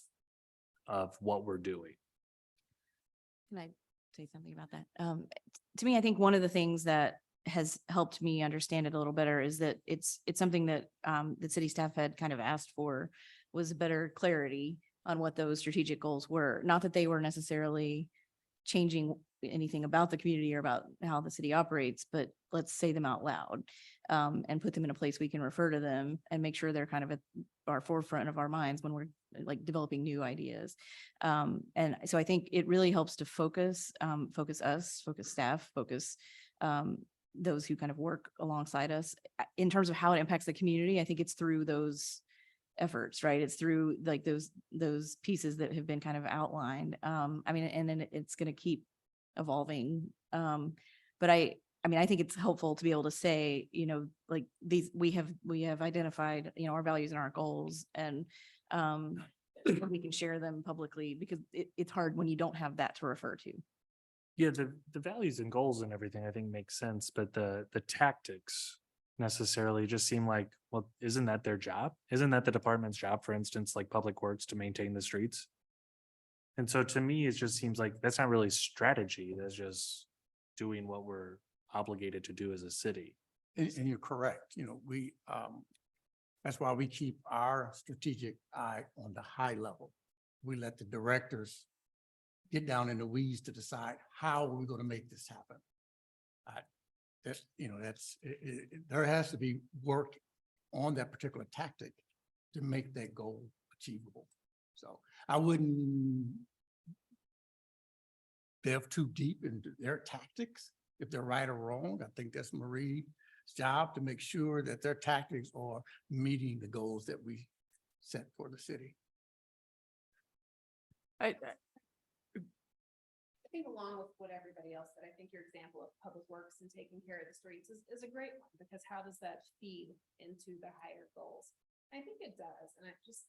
[SPEAKER 15] what we're doing.
[SPEAKER 8] Can I say something about that? To me, I think one of the things that has helped me understand it a little better is that it's something that the city staff had kind of asked for, was better clarity on what those strategic goals were. Not that they were necessarily changing anything about the community or about how the city operates, but let's say them out loud and put them in a place we can refer to them and make sure they're kind of at our forefront of our minds when we're like developing new ideas. And so I think it really helps to focus us, focus staff, focus those who kind of work alongside us in terms of how it impacts the community. I think it's through those efforts, right? It's through like those pieces that have been kind of outlined. I mean, and then it's going to keep evolving. But I think it's helpful to be able to say, like these, we have identified, our values and our goals, and we can share them publicly, because it's hard when you don't have that to refer to.
[SPEAKER 15] Yeah, the values and goals and everything I think makes sense, but the tactics necessarily just seem like, well, isn't that their job? Isn't that the department's job, for instance, like Public Works, to maintain the streets? And so to me, it just seems like that's not really strategy. That's just doing what we're obligated to do as a city.
[SPEAKER 17] And you're correct. That's why we keep our strategic eye on the high level. We let the directors get down in the weeds to decide how we're going to make this happen. There has to be work on that particular tactic to make that goal achievable. So I wouldn't delve too deep into their tactics, if they're right or wrong. I think that's Marie's job to make sure that their tactics are meeting the goals that we set for the city.
[SPEAKER 11] I think along with what everybody else said, I think your example of Public Works and taking care of the streets is a great one, because how does that feed into the higher goals? I think it does. And I just,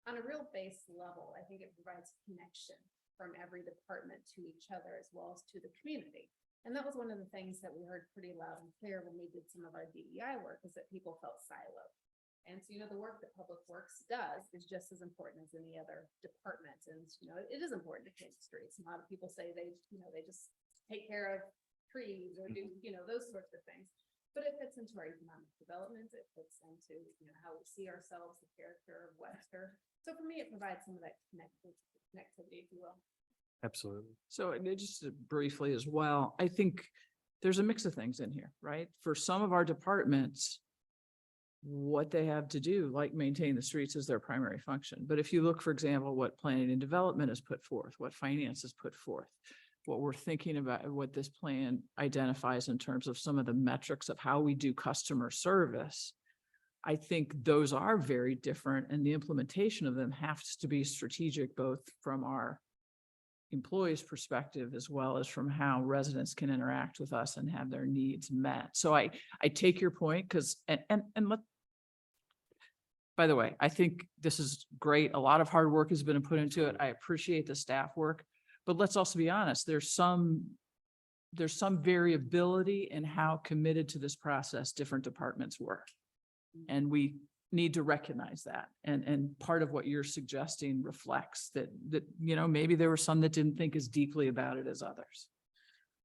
[SPEAKER 11] on a real base level, I think it provides connection from every department to each other as well as to the community. And that was one of the things that we heard pretty loud and clear when we did some of our DEI work, is that people felt siloed. And so, the work that Public Works does is just as important as any other department. And, it is important to clean the streets. A lot of people say they just take care of trees or do, those sorts of things. But it fits into our economic development. It fits into, how we see ourselves, the character of Webster. So for me, it provides some of that connectivity, if you will.
[SPEAKER 15] Absolutely.
[SPEAKER 1] So just briefly as well, I think there's a mix of things in here, right? For some of our departments, what they have to do, like maintain the streets, is their primary function. But if you look, for example, what planning and development has put forth, what finance has put forth, what we're thinking about, what this plan identifies in terms of some of the metrics of how we do customer service, I think those are very different, and the implementation of them has to be strategic, both from our employees' perspective as well as from how residents can interact with us and have their needs met. So I take your point, because, and let, by the way, I think this is great. A lot of hard work has been put into it. I appreciate the staff work, but let's also be honest, there's some variability in how committed to this process different departments were. And we need to recognize that. And part of what you're suggesting reflects that, you know, maybe there were some that didn't think as deeply about it as others.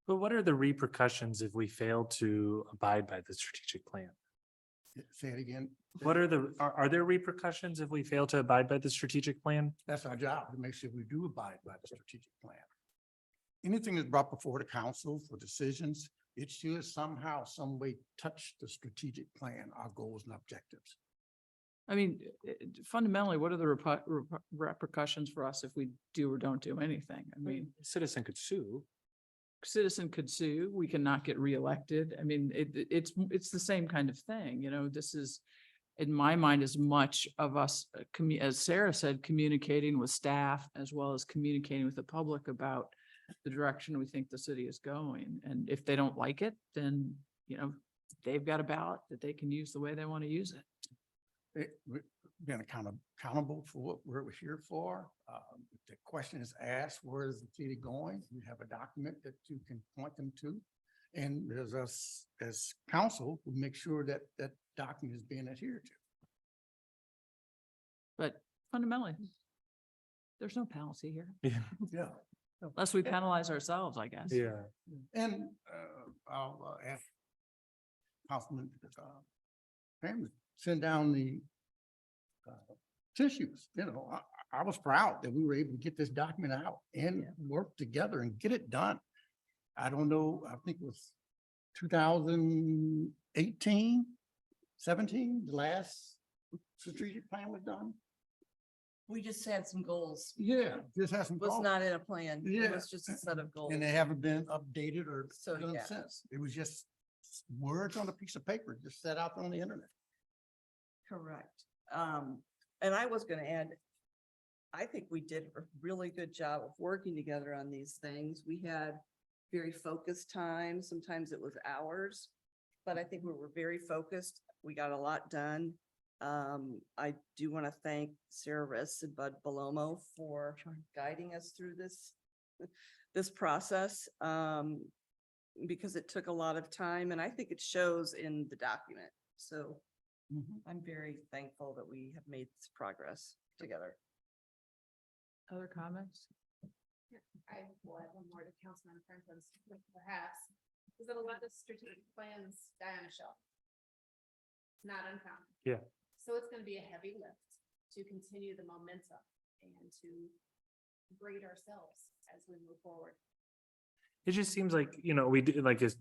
[SPEAKER 18] But what are the repercussions if we fail to abide by the strategic plan?
[SPEAKER 17] Say it again.
[SPEAKER 18] What are there repercussions if we fail to abide by the strategic plan?
[SPEAKER 17] That's our job, to make sure we do abide by the strategic plan. Anything that's brought before the council for decisions, it should somehow, some way touch the strategic plan, our goals and objectives.
[SPEAKER 1] I mean, fundamentally, what are the repercussions for us if we do or don't do anything? I mean,
[SPEAKER 18] Citizen could sue.
[SPEAKER 1] citizen could sue, we cannot get reelected. I mean, it's the same kind of thing, you know, this is, in my mind, as much of us, as Sarah said, communicating with staff as well as communicating with the public about the direction we think the city is going. And if they don't like it, then, you know, they've got a ballot that they can use the way they want to use it.
[SPEAKER 17] We're being accountable for what we're here for. If the question is asked, where is the city going? We have a document that you can point them to. And there's us as council, we make sure that that document is being adhered to.
[SPEAKER 1] But fundamentally, there's no penalty here,
[SPEAKER 17] Yeah.
[SPEAKER 1] unless we penalize ourselves, I guess.
[SPEAKER 18] Yeah.
[SPEAKER 17] And I'll ask Councilman Pam to send down the tissues. You know, I was proud that we were able to get this document out and work together and get it done. I don't know, I think it was 2018, 17, the last strategic plan was done.
[SPEAKER 5] We just had some goals.
[SPEAKER 17] Yeah, just had some.
[SPEAKER 5] Was
[SPEAKER 17] goals.
[SPEAKER 5] not in a plan.
[SPEAKER 17] Yeah.
[SPEAKER 5] It was just a set of goals.
[SPEAKER 17] And they haven't been updated or
[SPEAKER 5] So,
[SPEAKER 17] done
[SPEAKER 5] yeah.
[SPEAKER 17] since. It was just words on a piece of paper, just set out on the internet.
[SPEAKER 5] Correct. And I was gonna add, I think we did a really good job of working together on these things. We had very focused time. Sometimes it was hours, but I think we were very focused. We got a lot done. I do want to thank Sarah Riss and Bud Belomo for guiding us through this process, because it took a lot of time, and I think it shows in the document. So I'm very thankful that we have made this progress together.
[SPEAKER 1] Other comments?
[SPEAKER 11] I will add one more to Councilman Franklin's, perhaps, is that a lot of strategic plans die on a shelf. Not uncommon.
[SPEAKER 18] Yeah.
[SPEAKER 11] So it's gonna be a heavy lift to continue the momentum and to grade ourselves as we move forward.
[SPEAKER 18] It just seems like, you know, we did, like, as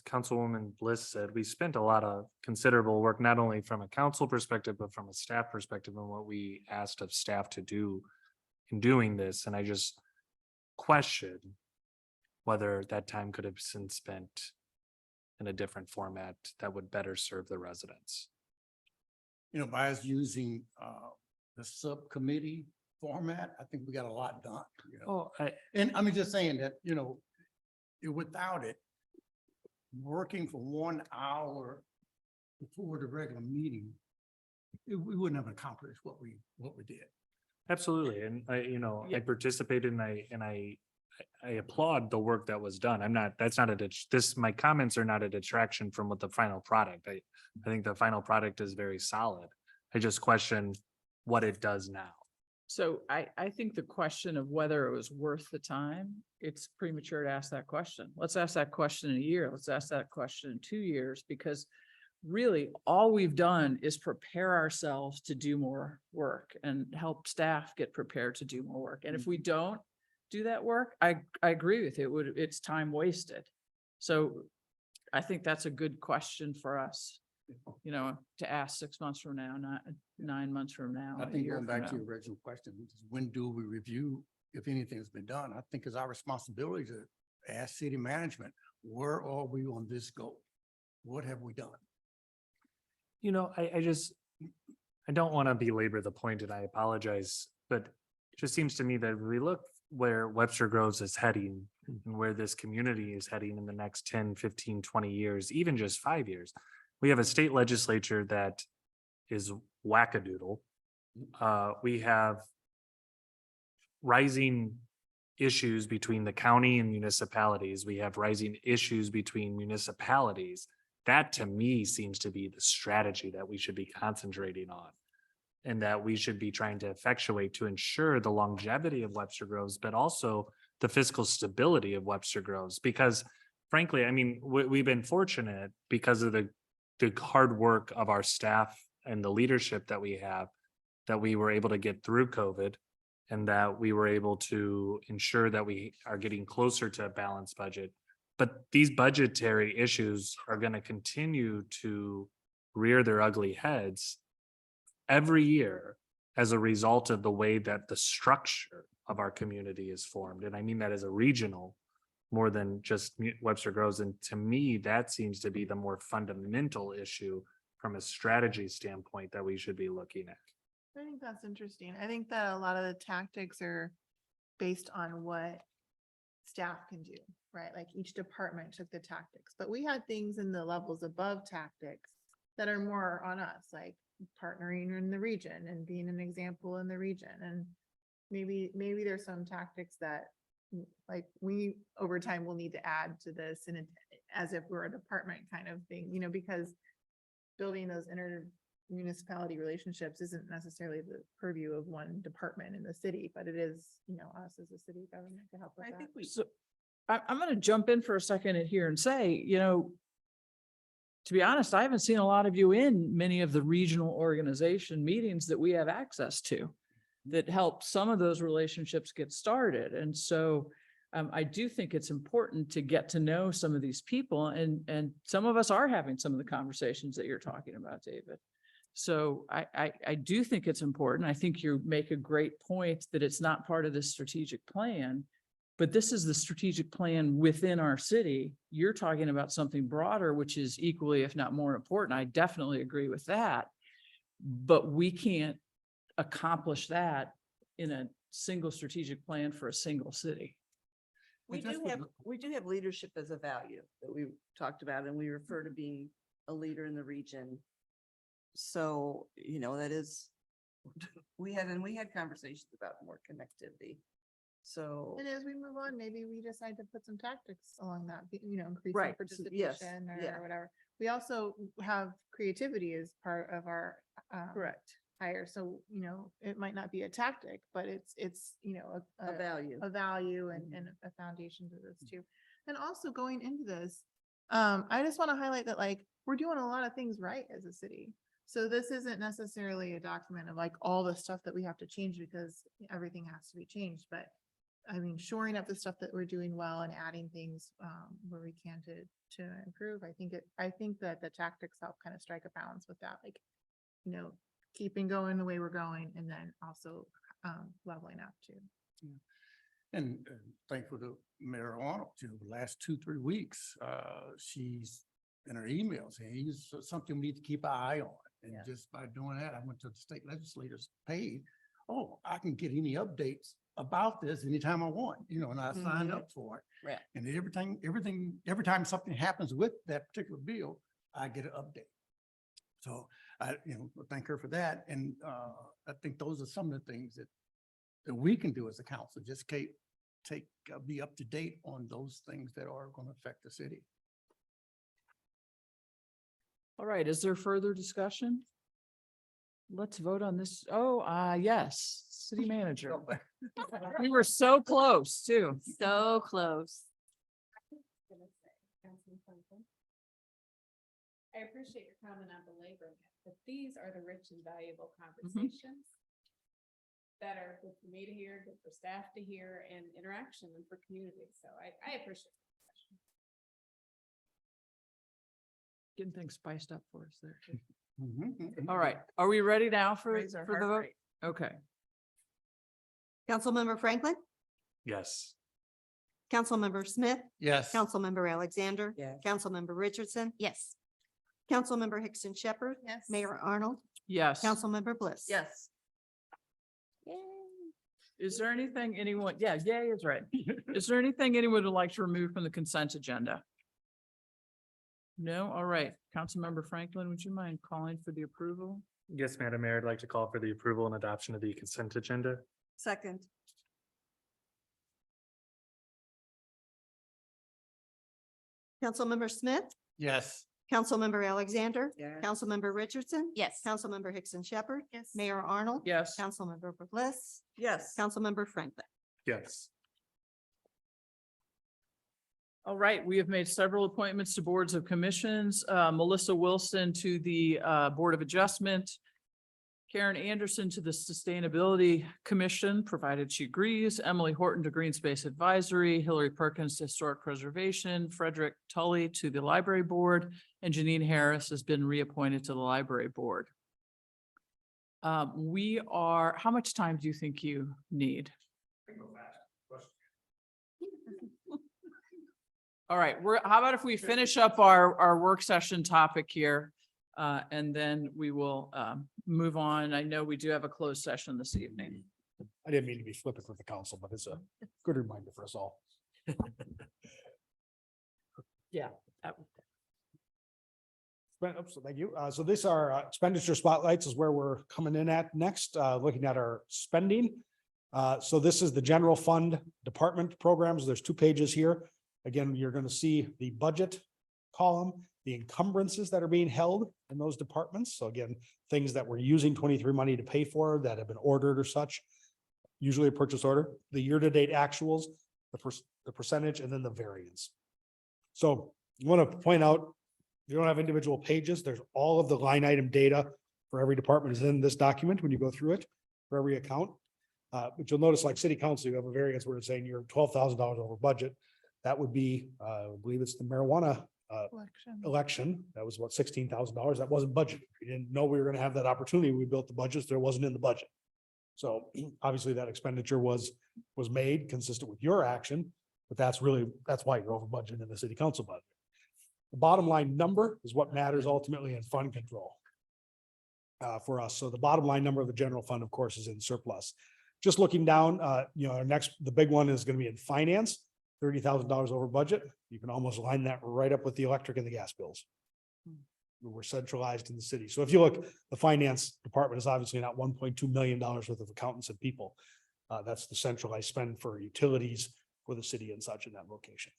[SPEAKER 18] Councilwoman Bliss said, we spent a lot of considerable work, not only from a council perspective, but from a staff perspective on what we asked of staff to do in doing this. And I just question whether that time could have been spent in a different format that would better serve the residents.
[SPEAKER 17] You know, by us using the subcommittee format, I think we got a lot done. You know? And I'm just saying that, you know, without it, working for 1 hour before the regular meeting, we wouldn't have accomplished what we did.
[SPEAKER 18] Absolutely. And I
[SPEAKER 1] Yeah.
[SPEAKER 18] participated and I applaud the work that was done. My comments are not a detraction from what the final product. I think the final product is very solid. I just question what it does now.
[SPEAKER 1] So I think the question of whether it was worth the time, it's premature to ask that question. Let's ask that question in a year. Let's ask that question in 2 years, because really all we've done is prepare ourselves to do more work and help staff get prepared to do more work. And if we don't do that work, I agree with you. It's time wasted. So I think that's a good question for us, you know, to ask 6 months from now, not 9 months from now.
[SPEAKER 17] I
[SPEAKER 1] a
[SPEAKER 17] think
[SPEAKER 1] year
[SPEAKER 17] going
[SPEAKER 1] from
[SPEAKER 17] back to
[SPEAKER 1] now.
[SPEAKER 17] your original question, which is when do we review if anything's been done? I think it's our responsibility to ask city management, where are we on this goal? What have we done?
[SPEAKER 18] You know, I just, I don't want to belabor the point and I apologize, but it just seems to me that if we look where Webster Groves is heading and where this community is heading in the next 10, 15, 20 years, even just 5 years, we have a state legislature that is wackadoodle. We have rising issues between the county and municipalities. We have rising issues between municipalities. That to me seems to be the strategy that we should be concentrating on. And that we should be trying to effectuate to ensure the longevity of Webster Groves, but also the fiscal stability of Webster Groves. Because frankly, I mean, we've been fortunate because of the hard work of our staff and the leadership that we have, that we were able to get through COVID and that we were able to ensure that we are getting closer to a balanced budget. But these budgetary issues are going to continue to rear their ugly heads every year as a result of the way that the structure of our community is formed. And I mean that as a regional more than just Webster Groves. And to me, that seems to be the more fundamental issue from a strategy standpoint that we should be looking at.
[SPEAKER 9] I think that's interesting. I think that a lot of the tactics are based on what staff can do, right? Like each department took the tactics, but we had things in the levels above tactics that are more on us, like partnering in the region and being an example in the region. And maybe there's some tactics that like we over time will need to add to this and as if we're a department kind of thing, you know, because building those municipality relationships isn't necessarily the purview of one department in the city, but it is, you know, us as a city government to help with
[SPEAKER 1] I
[SPEAKER 9] that.
[SPEAKER 1] think I'm going to jump in for a second here and say, you know, to be honest, I haven't seen a lot of you in many of the regional organization meetings that we have access to that help some of those relationships get started. And so I do think it's important to get to know some of these people and some of us are having some of the conversations that you're talking about, David. So I do think it's important. I think you make a great point that it's not part of this strategic plan, but this is the strategic plan within our city. You're talking about something broader, which is equally, if not more important. I definitely agree with that, but we can't accomplish that in a single strategic plan for a single city.
[SPEAKER 5] We do have leadership as a value that we talked about, and we refer to being a leader in the region. So, you know, that is, we had conversations about more connectivity. So.
[SPEAKER 9] And as we move on, maybe we decide to put some tactics along that, you know, increase
[SPEAKER 5] Right, yes,
[SPEAKER 9] participation
[SPEAKER 5] yeah.
[SPEAKER 9] or whatever. We also have creativity as part of our
[SPEAKER 5] Correct.
[SPEAKER 9] hire. So, you know, it might not be a tactic, but it's, you know,
[SPEAKER 5] A value.
[SPEAKER 9] a value and a foundation to this too. And also going into this, I just want to highlight that like, we're doing a lot of things right as a city. So this isn't necessarily a document of like all the stuff that we have to change because everything has to be changed. But I mean, shoring up the stuff that we're doing well and adding things where we can to improve. I think that the tactics help kind of strike a balance with that, like, you know, keeping going the way we're going and then also leveling up too.
[SPEAKER 17] Yeah. And thankful to Mayor Arnold, too, the last 2-3 weeks, she's in her email saying it's something we need to keep an eye on. And
[SPEAKER 5] Yeah.
[SPEAKER 17] just by doing that, I went to the state legislators page. Oh, I can get any updates about this anytime I want, you know, and I signed up for it.
[SPEAKER 5] Right.
[SPEAKER 17] And every time something happens with that particular bill, I get an update. So I, you know, thank her for that. And I think those are some of the things that we can do as a council, just be up to date on those things that are going to affect the city.
[SPEAKER 1] All right, is there further discussion? Let's vote on this. Oh, yes, city manager. We were so close too.
[SPEAKER 8] So close.
[SPEAKER 11] I appreciate your comment on the labor, but these are the rich and valuable conversations that are good for me to hear, good for staff to hear, and interaction and for community. So I appreciate the discussion.
[SPEAKER 1] Getting things spiced up for us there.
[SPEAKER 17] Mhm.
[SPEAKER 1] All right, are we ready now for
[SPEAKER 9] Raise our
[SPEAKER 1] the
[SPEAKER 9] heart
[SPEAKER 1] vote?
[SPEAKER 9] rate.
[SPEAKER 1] Okay.
[SPEAKER 5] Councilmember Franklin,
[SPEAKER 18] Yes.
[SPEAKER 5] Councilmember Smith,
[SPEAKER 17] Yes.
[SPEAKER 5] Councilmember Alexander.
[SPEAKER 12] Yes.
[SPEAKER 5] Councilmember Richardson,
[SPEAKER 8] Yes.
[SPEAKER 5] Councilmember Hickson Shepherd.
[SPEAKER 9] Yes.
[SPEAKER 5] Mayor Arnold.
[SPEAKER 1] Yes.
[SPEAKER 5] Councilmember Bliss.
[SPEAKER 1] Yes. Is there anything anyone, yeah, yay is right. Is there anything anyone would like to remove from the consent agenda? No, all right. Councilmember Franklin, would you mind calling for the approval?
[SPEAKER 18] Yes, Madam Mayor, I'd like to call for the approval and adoption of the consent agenda.
[SPEAKER 5] Second. Councilmember Smith,
[SPEAKER 17] Yes.
[SPEAKER 5] Councilmember Alexander.
[SPEAKER 12] Yeah.
[SPEAKER 5] Councilmember Richardson.
[SPEAKER 8] Yes.
[SPEAKER 5] Councilmember Hickson Shepherd.
[SPEAKER 9] Yes.
[SPEAKER 5] Mayor Arnold.
[SPEAKER 1] Yes.
[SPEAKER 5] Councilmember Bliss.
[SPEAKER 1] Yes.
[SPEAKER 5] Councilmember Franklin.
[SPEAKER 18] Yes.
[SPEAKER 1] All right, we have made several appointments to boards of commissions. Melissa Wilson to the Board of Adjustment. Karen Anderson to the Sustainability Commission, provided she agrees. Emily Horton to Green Space Advisory, Hillary Perkins to Historic Preservation, Frederick Tully to the Library Board, and Janine Harris has been reappointed to the Library Board. How much time do you think you need? All right, how about if we finish up our work session topic here? And then we will move on. I know we do have a closed session this evening.
[SPEAKER 14] I didn't mean to be flippant with the council, but it's a good reminder for us all.
[SPEAKER 1] Yeah.
[SPEAKER 14] So thank you. So this are expenditure spotlights is where we're coming in at next, looking at our spending. So this is the general fund department programs. There's 2 pages here. Again, you're going to see the budget column, the encumbrances that are being held in those departments. So again, things that we're using 23 money to pay for that have been ordered or such, usually a purchase order, the year-to-date actuals, the percentage, and then the variance. So you want to point out, you don't have individual pages. There's all of the line item data for every department is in this document when you go through it for every account. But you'll notice like city council, you have a variance where it's saying you're $12,000 over budget. That would be, I believe it's the marijuana election. That was about $16,000. That wasn't budgeted. We didn't know we were going to have that opportunity. We built the budgets. There wasn't in the budget. So obviously that expenditure was made consistent with your action, but that's why you're over budget in the city council budget. The bottom line number is what matters ultimately in fund control for us. So the bottom line number of the general fund, of course, is in surplus. Just looking down, the big one is going to be in finance. $30,000 over budget. You can almost line that right up with the electric and the gas bills. We're centralized in the city. So if you look, the finance department is obviously not $1.2 million worth of accountants and people. That's the centralized spend for utilities for the city and such in that location.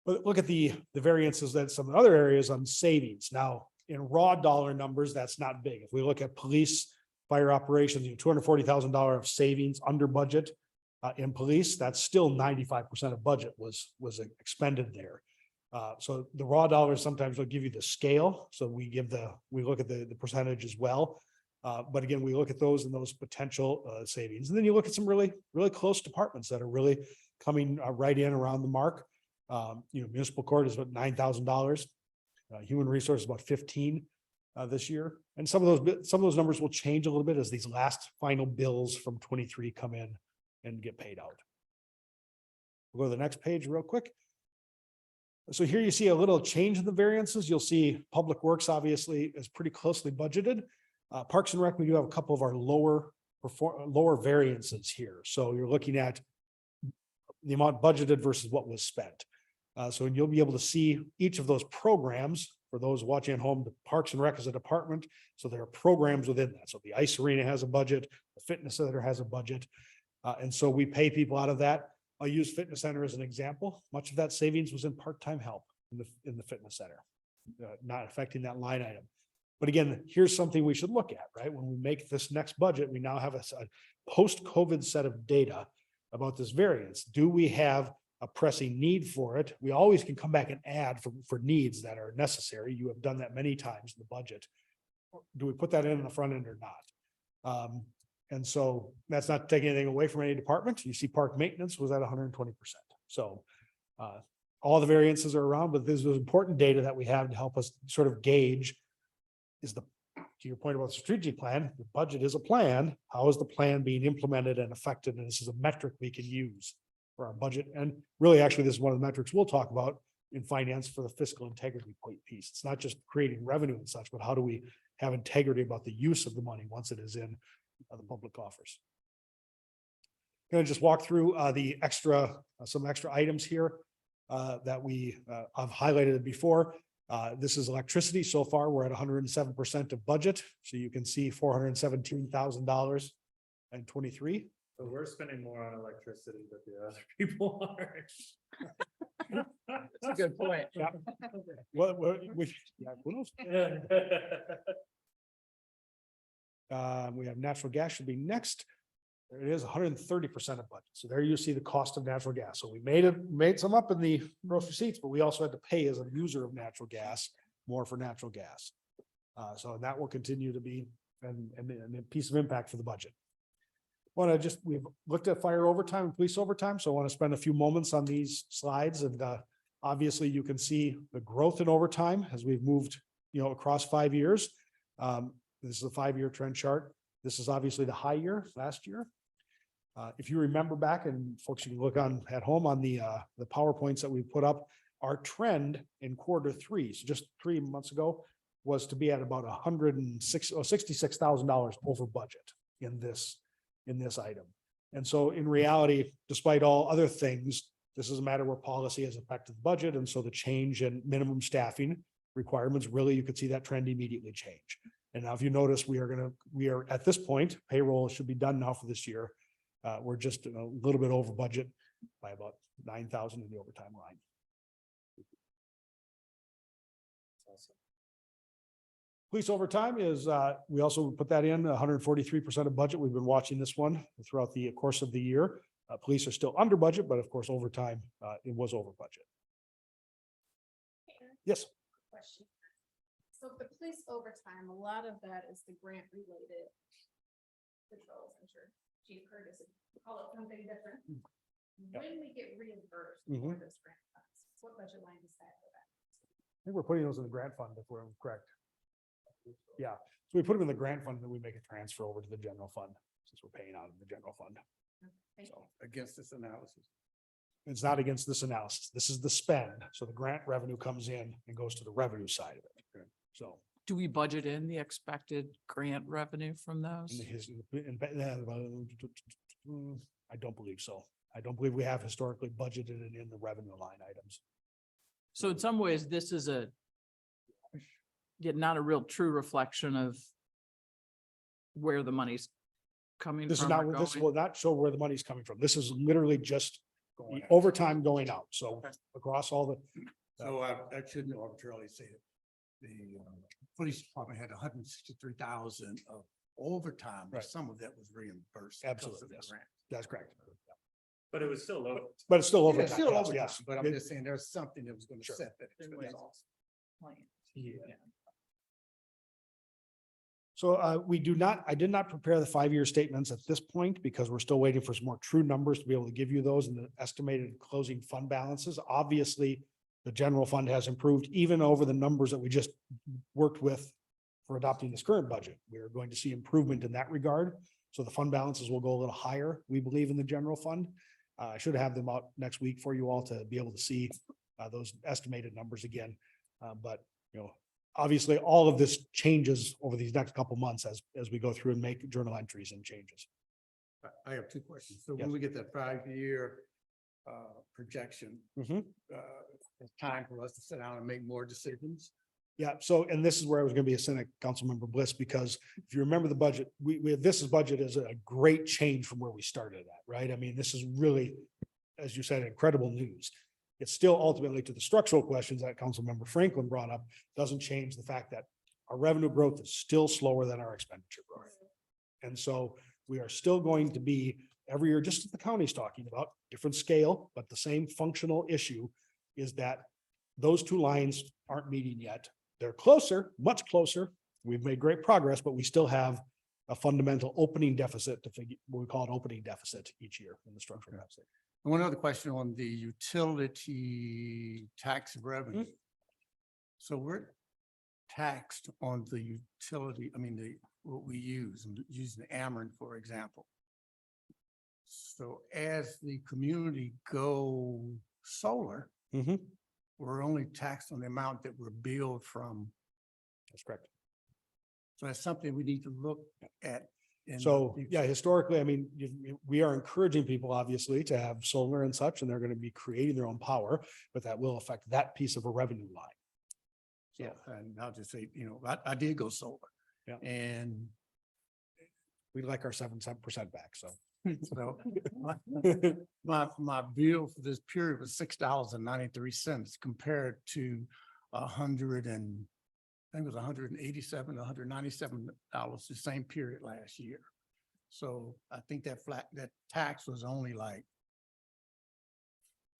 [SPEAKER 14] But look at the variances that some other areas on savings. Now, in raw dollar numbers, that's not big. If we look at police, fire operations, $240,000 of savings under budget. In police, that's still 95% of budget was expended there. So the raw dollars sometimes will give you the scale. So we look at the percentage as well. But again, we look at those and those potential savings. And then you look at some really, really close departments that are really coming right in around the mark. Municipal court is about $9,000. Human resources about 15 this year. And some of those numbers will change a little bit as these last final bills from 23 come in and get paid out. We'll go to the next page real quick. So here you see a little change in the variances. You'll see Public Works obviously is pretty closely budgeted. Parks and Rec, we do have a couple of our lower variances here. So you're looking at the amount budgeted versus what was spent. So you'll be able to see each of those programs for those watching at home. The Parks and Rec is a department. So there are programs within that. So the ice arena has a budget, the fitness center has a budget. And so we pay people out of that. I'll use fitness center as an example. Much of that savings was in part-time help in the fitness center, not affecting that line item. But again, here's something we should look at, right? When we make this next budget, we now have a post-COVID set of data about this variance. Do we have a pressing need for it? We always can come back and add for needs that are necessary. You have done that many times in the budget. Do we put that in the front end or not? And so that's not taking anything away from any department. You see park maintenance was at 120%. So all the variances are around, but this is important data that we have to help us sort of gauge to your point about the strategic plan, the budget is a plan. How is the plan being implemented and affected? And this is a metric we can use for our budget. And really, actually, this is one of the metrics we'll talk about in finance for the fiscal integrity piece. It's not just creating revenue and such, but how do we have integrity about the use of the money once it is in the public coffers. Going to just walk through the extra, some extra items here that I've highlighted before. This is electricity. So far, we're at 107% of budget. So you can see $417,000 and 23.
[SPEAKER 18] So we're spending more on electricity than the other people are.
[SPEAKER 1] That's a good point.
[SPEAKER 14] Yeah. Well, yeah, who knows? We have natural gas should be next. There it is, 130% of budget. So there you see the cost of natural gas. So we made some up in the gross receipts, but we also had to pay as a user of natural gas, more for natural gas. So that will continue to be a piece of impact for the budget. We've looked at fire overtime and police overtime, so I want to spend a few moments on these slides, and obviously you can see the growth in overtime as we've moved, across 5 years. This is a 5-year trend chart. This is obviously the high year, last year. If you remember back, and folks, you can look on at home on the PowerPoints that we put up, our trend in Q3, so just 3 months ago, was to be at about $66,000 over budget in this item. And so in reality, despite all other things, this is a matter where policy has affected the budget. And so the change in minimum staffing requirements, really, you could see that trend immediately change. And now if you notice, we are at this point, payroll should be done now for this year. We're just a little bit over budget by about 9,000 in the overtime line. Police overtime is, we also put that in 143% of budget. We've been watching this one throughout the course of the year. Police are still under budget, but of course, overtime, it was over budget. Yes.
[SPEAKER 11] Question. So the police overtime, a lot of that is the grant related patrols. I'm sure Chief Curtis would call it something different. When we get reimbursed for those grant funds, what budget line is that for that?
[SPEAKER 14] I think we're putting those in the grant fund if we're correct. Yeah, so we put them in the grant fund, and then we make a transfer over to the general fund since we're paying out of the general fund. So
[SPEAKER 17] Against this analysis.
[SPEAKER 14] it's not against this analysis. This is the spend. So the grant revenue comes in and goes to the revenue side of it. So.
[SPEAKER 1] Do we budget in the expected grant revenue from those?
[SPEAKER 14] I don't believe so. I don't believe we have historically budgeted it in the revenue line items.
[SPEAKER 1] So in some ways, this is not a real true reflection of where the money's coming
[SPEAKER 14] This is
[SPEAKER 1] from.
[SPEAKER 14] not,
[SPEAKER 1] or
[SPEAKER 14] this
[SPEAKER 1] going.
[SPEAKER 14] will not show where the money's coming from. This is literally just the overtime going out. So across all the.
[SPEAKER 17] So I shouldn't arbitrarily say that the police department had 163,000 of overtime, but
[SPEAKER 14] Right.
[SPEAKER 17] some of that was reimbursed.
[SPEAKER 14] Absolutely, yes. That's correct.
[SPEAKER 18] But it was still low.
[SPEAKER 14] But it's still
[SPEAKER 17] Yeah,
[SPEAKER 14] overtime.
[SPEAKER 17] it's still
[SPEAKER 14] yes,
[SPEAKER 17] overtime,
[SPEAKER 14] yes.
[SPEAKER 17] but I'm just saying there's something that was going to
[SPEAKER 14] Sure.
[SPEAKER 17] set that. expense off.
[SPEAKER 14] So I did not prepare the 5-year statements at this point because we're still waiting for some more true numbers to be able to give you those and the estimated closing fund balances. Obviously, the general fund has improved even over the numbers that we just worked with for adopting this current budget. We are going to see improvement in that regard. So the fund balances will go a little higher, we believe, in the general fund. I should have them out next week for you all to be able to see those estimated numbers again. But, obviously, all of this changes over these next couple months as we go through and make journal entries and changes.
[SPEAKER 17] I have two questions. So
[SPEAKER 14] Yes.
[SPEAKER 17] when we get that 5-year projection, it's time for us to sit down and make more decisions.
[SPEAKER 14] Yeah, so, and this is where I was gonna be a Senate Councilmember Bliss, because if you remember the budget, this budget is a great change from where we started at, right? I mean, this is really, as you said, incredible news. It's still ultimately to the structural questions that Councilmember Franklin brought up, doesn't change the fact that our revenue growth is still slower than our expenditure growth. And so we are still going to be every year, just as the county's talking about, different scale, but the same functional issue is that those two lines aren't meeting yet. They're closer, much closer. We've made great progress, but we still have a fundamental opening deficit to figure, what we call an opening deficit each year in the structural deficit.
[SPEAKER 17] And one other question on the utility tax revenue. So we're taxed on the utility, what we use, I'm using Ameren, for example. So as the community go solar, we're only taxed on the amount that we're billed from.
[SPEAKER 14] That's correct.
[SPEAKER 17] So that's something we need to look at. in the
[SPEAKER 14] So,
[SPEAKER 17] future.
[SPEAKER 14] yeah, historically, I mean, we are encouraging people obviously to have solar and such, and they're going to be creating their own power, but that will affect that piece of a revenue line.
[SPEAKER 17] Yeah, and I'll just say, I did go solar.
[SPEAKER 14] Yeah.
[SPEAKER 17] And
[SPEAKER 14] We like our 7% back, so.
[SPEAKER 17] so my bill for this period was $6.93 compared to I think it was $187, $197 the same period last year. So I think that tax was only like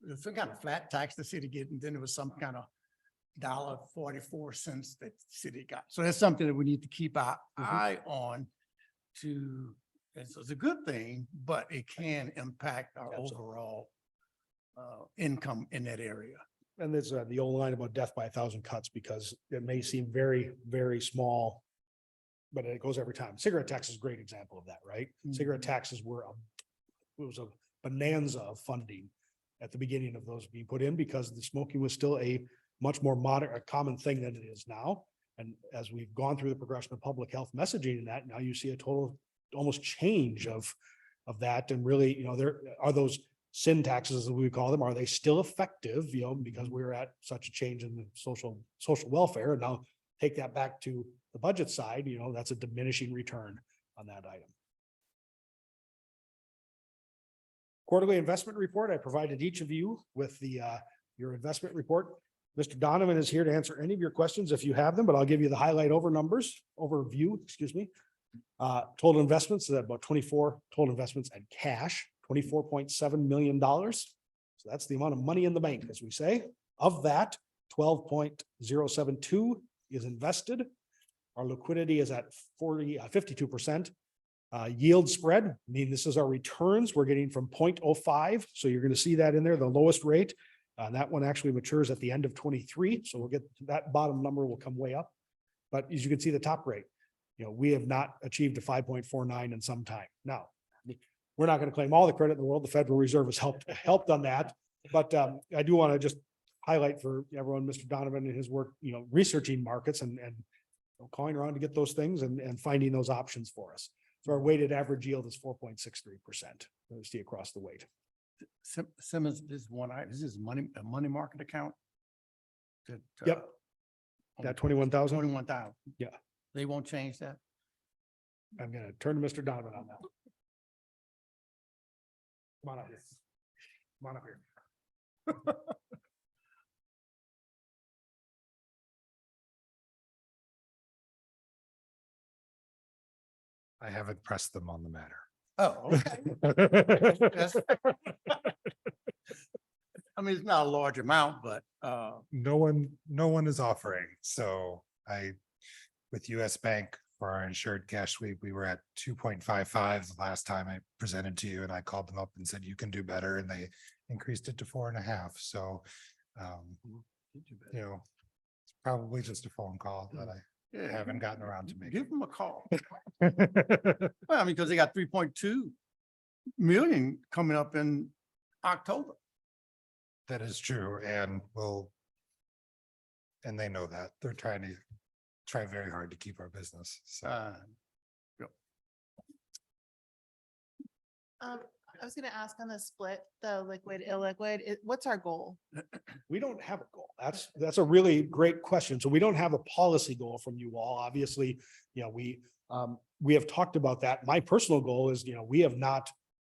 [SPEAKER 17] there's some kind of flat tax the city get, and then there was some kind of $1.44 that the city got. So that's something that we need to keep our eye on it's a good thing, but it can impact our overall income in that area.
[SPEAKER 14] And there's the old line about death by 1,000 cuts, because it may seem very, very small, but it goes every time. Cigarette tax is a great example of that, right? Cigarette taxes were, it was a bonanza of funding at the beginning of those being put in, because the smoking was still a much more a common thing than it is now. And as we've gone through the progression of public health messaging in that, now you see a total almost change of that. And really, there are those sin taxes, as we call them, are they still effective? Because we're at such a change in the social welfare, and now take that back to the budget side, that's a diminishing return on that item. Quarterly investment report. I provided each of you with your investment report. Mr. Donovan is here to answer any of your questions if you have them, but I'll give you the highlight overview, excuse me. Total investments is about 24 total investments and cash, $24.7 million. So that's the amount of money in the bank, as we say. Of that, 12.072 is invested. Our liquidity is at 52%. Yield spread, this is our returns we're getting from 0.05. So you're going to see that in there, the lowest rate. That one actually matures at the end of 23. So we'll get that bottom number will come way up. But as you can see, the top rate, we have not achieved a 5.49 in some time. Now, we're not going to claim all the credit in the world. The Federal Reserve has helped on that. But I do want to just highlight for everyone, Mr. Donovan and his work, researching markets and calling around to get those things and finding those options for us. So our weighted average yield is 4.63%. You see across the weight.
[SPEAKER 17] Simmons, this is a money market account.
[SPEAKER 14] Yep. That 21,000.
[SPEAKER 17] 21,000.
[SPEAKER 14] Yeah.
[SPEAKER 17] They won't change that.
[SPEAKER 14] I'm going to turn to Mr. Donovan on that. Come on up here. Come on up here.
[SPEAKER 15] I haven't pressed them on the matter.
[SPEAKER 17] Oh, okay. It's not a large amount, but
[SPEAKER 15] No one is offering. So with US Bank for our insured cash sweep, we were at 2.55 the last time I presented to you, and I called them up and said, you can do better. And they increased it to 4.5. So, it's probably just a phone call that I haven't gotten around to making.
[SPEAKER 17] give them a call. Well, because they got 3.2 million coming up in October.
[SPEAKER 15] That is true. And they know that they're try very hard to keep our business. So
[SPEAKER 9] I was gonna ask on the split, the liquid, illiquid, what's our goal?
[SPEAKER 14] We don't have a goal. That's a really great question. So we don't have a policy goal from you all. Obviously, we have talked about that. My personal goal is, we have not,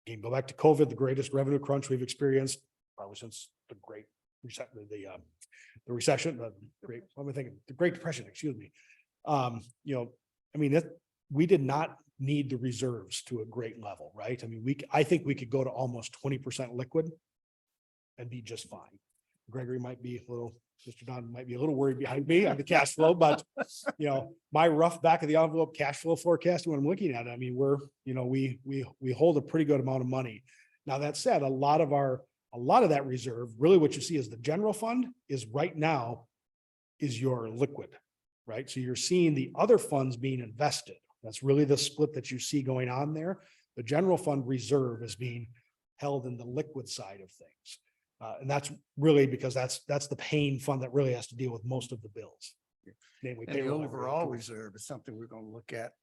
[SPEAKER 14] you can go back to COVID, the greatest revenue crunch we've experienced probably since the Great Recession, the Great Depression, excuse me. We did not need the reserves to a great level, right? I think we could go to almost 20% liquid and be just fine. Gregory might be Mr. Don might be a little worried behind me on the cash flow, but my rough back of the envelope cash flow forecast, when I'm looking at it, we hold a pretty good amount of money. Now, that said, a lot of that reserve, really what you see as the general fund is right now is your liquid, right? So you're seeing the other funds being invested. That's really the split that you see going on there. The general fund reserve is being held in the liquid side of things. And that's really because that's the paying fund that really has to deal with most of the bills. namely
[SPEAKER 17] And the
[SPEAKER 14] payroll.
[SPEAKER 17] overall reserve is something we're gonna look at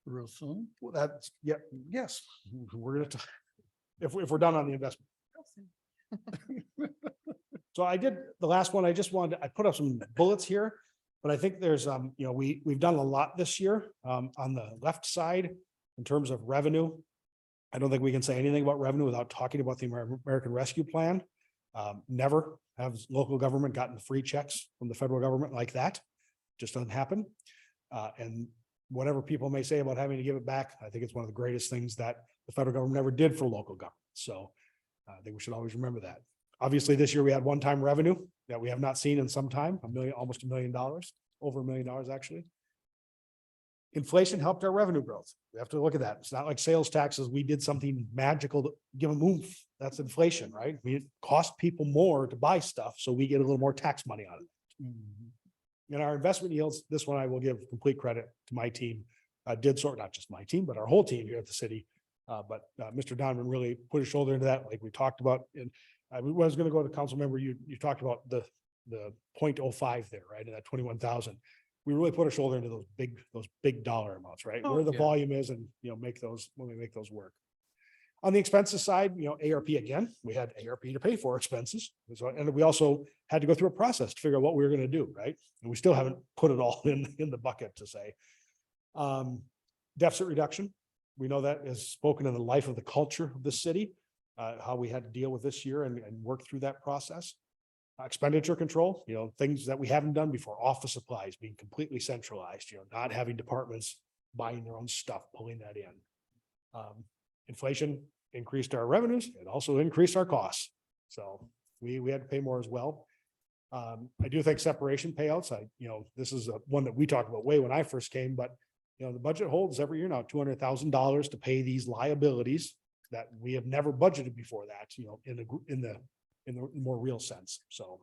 [SPEAKER 17] real soon.
[SPEAKER 14] Well, that's, yeah, yes, we're gonna, if we're done on the investment. So I did, the last one, I just wanted, I put up some bullets here, but I think there's, we've done a lot this year, on the left side in terms of revenue. I don't think we can say anything about revenue without talking about the American Rescue Plan. Never has local government gotten free checks from the federal government like that. Just doesn't happen. And whatever people may say about having to give it back, I think it's one of the greatest things that the federal government ever did for local government. So I think we should always remember that. Obviously, this year we had one-time revenue that we have not seen in some time, almost $1 million, over $1 million actually. Inflation helped our revenue growth. We have to look at that. It's not like sales taxes. We did something magical to give them oomph. That's inflation, right? It cost people more to buy stuff, so we get a little more tax money out of it. And our investment yields, this one I will give complete credit to my team. Did sort, not just my team, but our whole team here at the city. But Mr. Donovan really put his shoulder into that, like we talked about. And I was going to go to council member. You talked about the 0.05 there, right? And that 21,000. We really put a shoulder into those big dollar amounts, right? Where the volume is, and make those when we make those work. On the expenses side, ARP again, we had ARP to pay for expenses. And we also had to go through a process to figure out what we were going to do, right? And we still haven't put it all in the bucket to say. Deficit reduction. We know that is spoken in the life of the culture of the city, how we had to deal with this year and work through that process. Expenditure control, things that we haven't done before, office supplies being completely centralized, not having departments buying their own stuff, pulling that in. Inflation increased our revenues. It also increased our costs. So we had to pay more as well. I do think separation payouts, this is one that we talked about way when I first came, but the budget holds every year now, $200,000 to pay these liabilities that we have never budgeted before that, in the more real sense. So,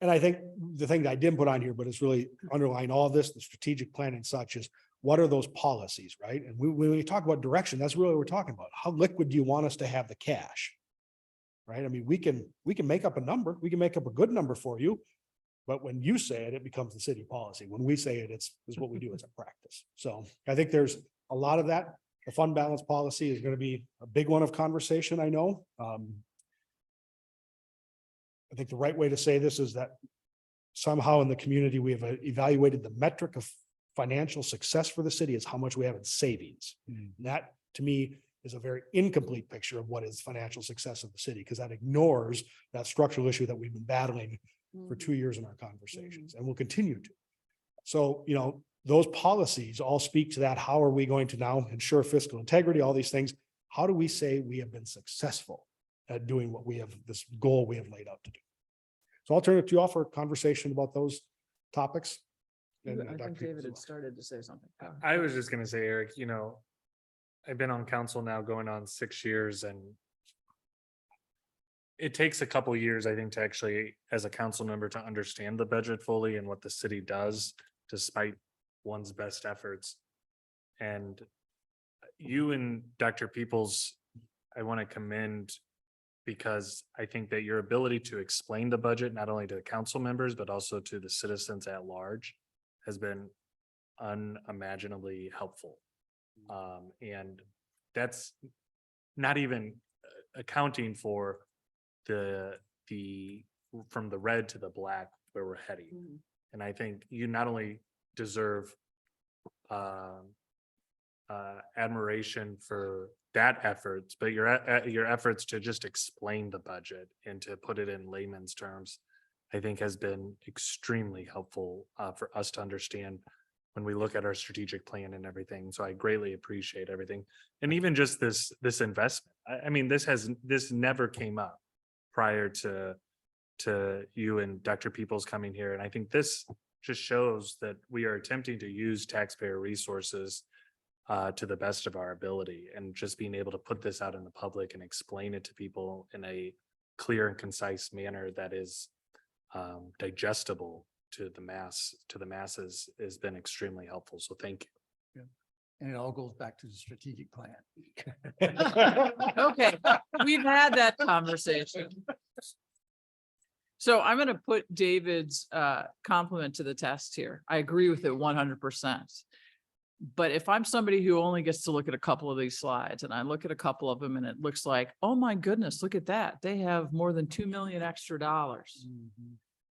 [SPEAKER 14] and I think the thing that I didn't put on here, but it's really underlying all this, the strategic plan and such, is what are those policies, right? And when we talk about direction, that's really what we're talking about. How liquid do you want us to have the cash? Right? I mean, we can make up a number, we can make up a good number for you, but when you say it, it becomes the city policy. When we say it, it's what we do as a practice. So I think there's a lot of that. The fund balance policy is going to be a big one of conversation, I know. I think the right way to say this is that somehow in the community, we have evaluated the metric of financial success for the city is how much we have in savings. And that to me is a very incomplete picture of what is financial success of the city, because that ignores that structural issue that we've been battling for 2 years in our conversations and will continue to. So, those policies all speak to that. How are we going to now ensure fiscal integrity, all these things? How do we say we have been successful at doing what we have, this goal we have laid out to do? So I'll turn it to you all for a conversation about those topics. And,
[SPEAKER 1] I
[SPEAKER 14] Dr.
[SPEAKER 1] think
[SPEAKER 14] Peoples
[SPEAKER 1] David
[SPEAKER 14] as
[SPEAKER 1] had
[SPEAKER 14] well.
[SPEAKER 1] started to say something.
[SPEAKER 18] I was just gonna say, Eric, I've been on council now going on 6 years, and it takes a couple years, I think, to actually, as a council member, to understand the budget fully and what the city does despite one's best efforts. And you and Dr. Peoples, I want to commend, because I think that your ability to explain the budget, not only to the council members, but also to the citizens at large, has been unimaginably helpful. And that's not even accounting for the from the red to the black where we're heading. And I think you not only deserve admiration for that efforts, but your efforts to just explain the budget and to put it in layman's terms, I think has been extremely helpful for us to understand when we look at our strategic plan and everything. So I greatly appreciate everything. And even just this investment. I mean, this never came up prior to you and Dr. Peoples coming here. And I think this just shows that we are attempting to use taxpayer resources to the best of our ability, and just being able to put this out in the public and explain it to people in a clear and concise manner that is digestible to the masses has been extremely helpful. So thank you.
[SPEAKER 17] And it all goes back to the strategic plan.
[SPEAKER 1] Okay, we've had that conversation. So I'm going to put David's compliment to the test here. I agree with it 100%. But if I'm somebody who only gets to look at a couple of these slides and I look at a couple of them and it looks like, oh my goodness, look at that. They have more than 2 million extra dollars.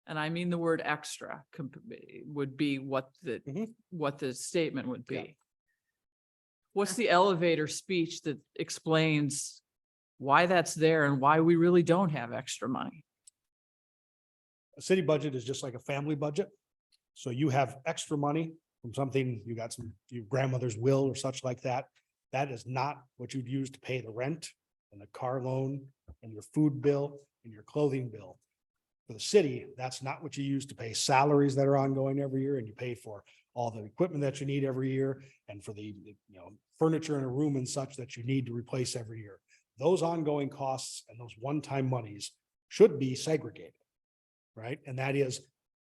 [SPEAKER 1] And I mean, the word extra would be what the statement would be. What's the elevator speech that explains why that's there and why we really don't have extra money?
[SPEAKER 14] A city budget is just like a family budget. So you have extra money from something, you got your grandmother's will or such like that. That is not what you'd use to pay the rent and the car loan and your food bill and your clothing bill. For the city, that's not what you use to pay salaries that are ongoing every year, and you pay for all the equipment that you need every year and for the furniture in a room and such that you need to replace every year. Those ongoing costs and those one-time monies should be segregated, right? And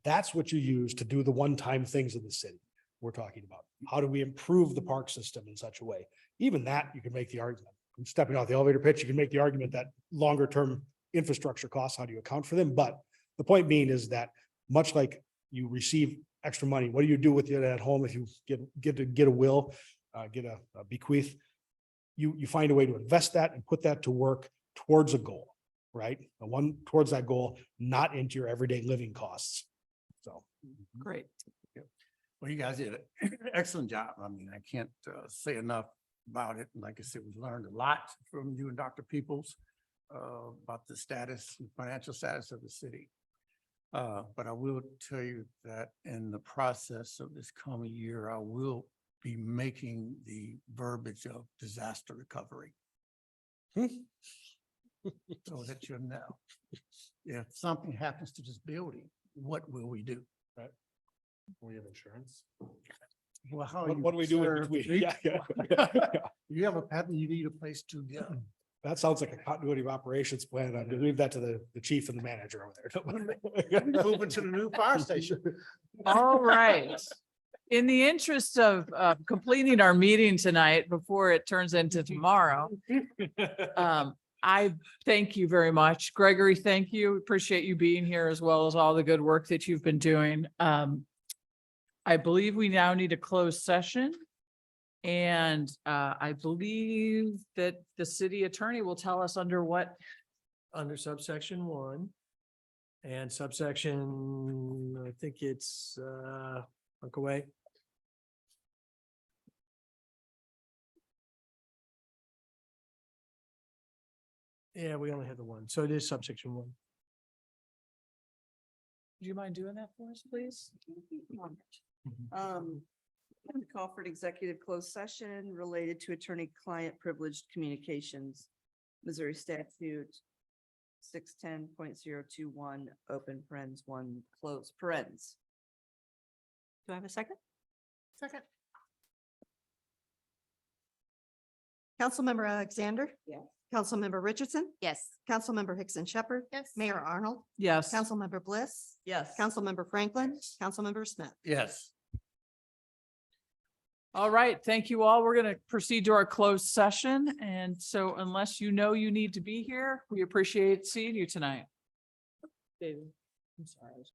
[SPEAKER 14] that's what you use to do the one-time things in the city. We're talking about how do we improve the park system in such a way? Even that, you can make the argument. I'm stepping off the elevator pitch, you can make the argument that longer term infrastructure costs, how do you account for them? But the point being is that much like you receive extra money, what do you do with it at home if you get a will, get a bequeath? You find a way to invest that and put that to work towards a goal, right? The one towards that goal, not into your everyday living costs. So.
[SPEAKER 1] Great.
[SPEAKER 17] Well, you guys did an excellent job. I mean, I can't say enough about it. Like I said, we learned a lot from you and Dr. Peoples about the status, financial status of the city. But I will tell you that in the process of this coming year, I will be making the verbiage of disaster recovery. So that you'll know, if something happens to this building, what will we do? Right?
[SPEAKER 18] We have insurance.
[SPEAKER 17] Well, how?
[SPEAKER 14] What do we do in between?
[SPEAKER 17] You have a patent, you need a place to go.
[SPEAKER 14] That sounds like a continuity of operations plan. I leave that to the chief and the manager over there.
[SPEAKER 17] Moving to the new fire station.
[SPEAKER 1] All right. In the interest of completing our meeting tonight before it turns into tomorrow, I thank you very much. Gregory, thank you. Appreciate you being here as well as all the good work that you've been doing. I believe we now need a closed session. And I believe that the city attorney will tell us under what.
[SPEAKER 13] Under subsection 1 and subsection, I think it's, look away. Yeah, we only have the one. So it is subsection 1.
[SPEAKER 1] Do you mind doing that for us, please?
[SPEAKER 5] To call for an executive closed session related to attorney-client privileged communications. Missouri statute 610.021, open parens 1, close parens. Do I have a second?
[SPEAKER 9] Second.
[SPEAKER 4] Councilmember Alexander?
[SPEAKER 5] Yes.
[SPEAKER 4] Councilmember Richardson?
[SPEAKER 8] Yes.
[SPEAKER 4] Councilmember Hickson Shepherd?
[SPEAKER 9] Yes.
[SPEAKER 4] Mayor Arnold?
[SPEAKER 1] Yes.
[SPEAKER 4] Councilmember Bliss?
[SPEAKER 5] Yes.
[SPEAKER 4] Councilmember Franklin? Councilmember Smith?
[SPEAKER 17] Yes.
[SPEAKER 1] All right. Thank you all. We're going to proceed to our closed session. And so unless you know you need to be here, we appreciate seeing you tonight. David, I'm sorry.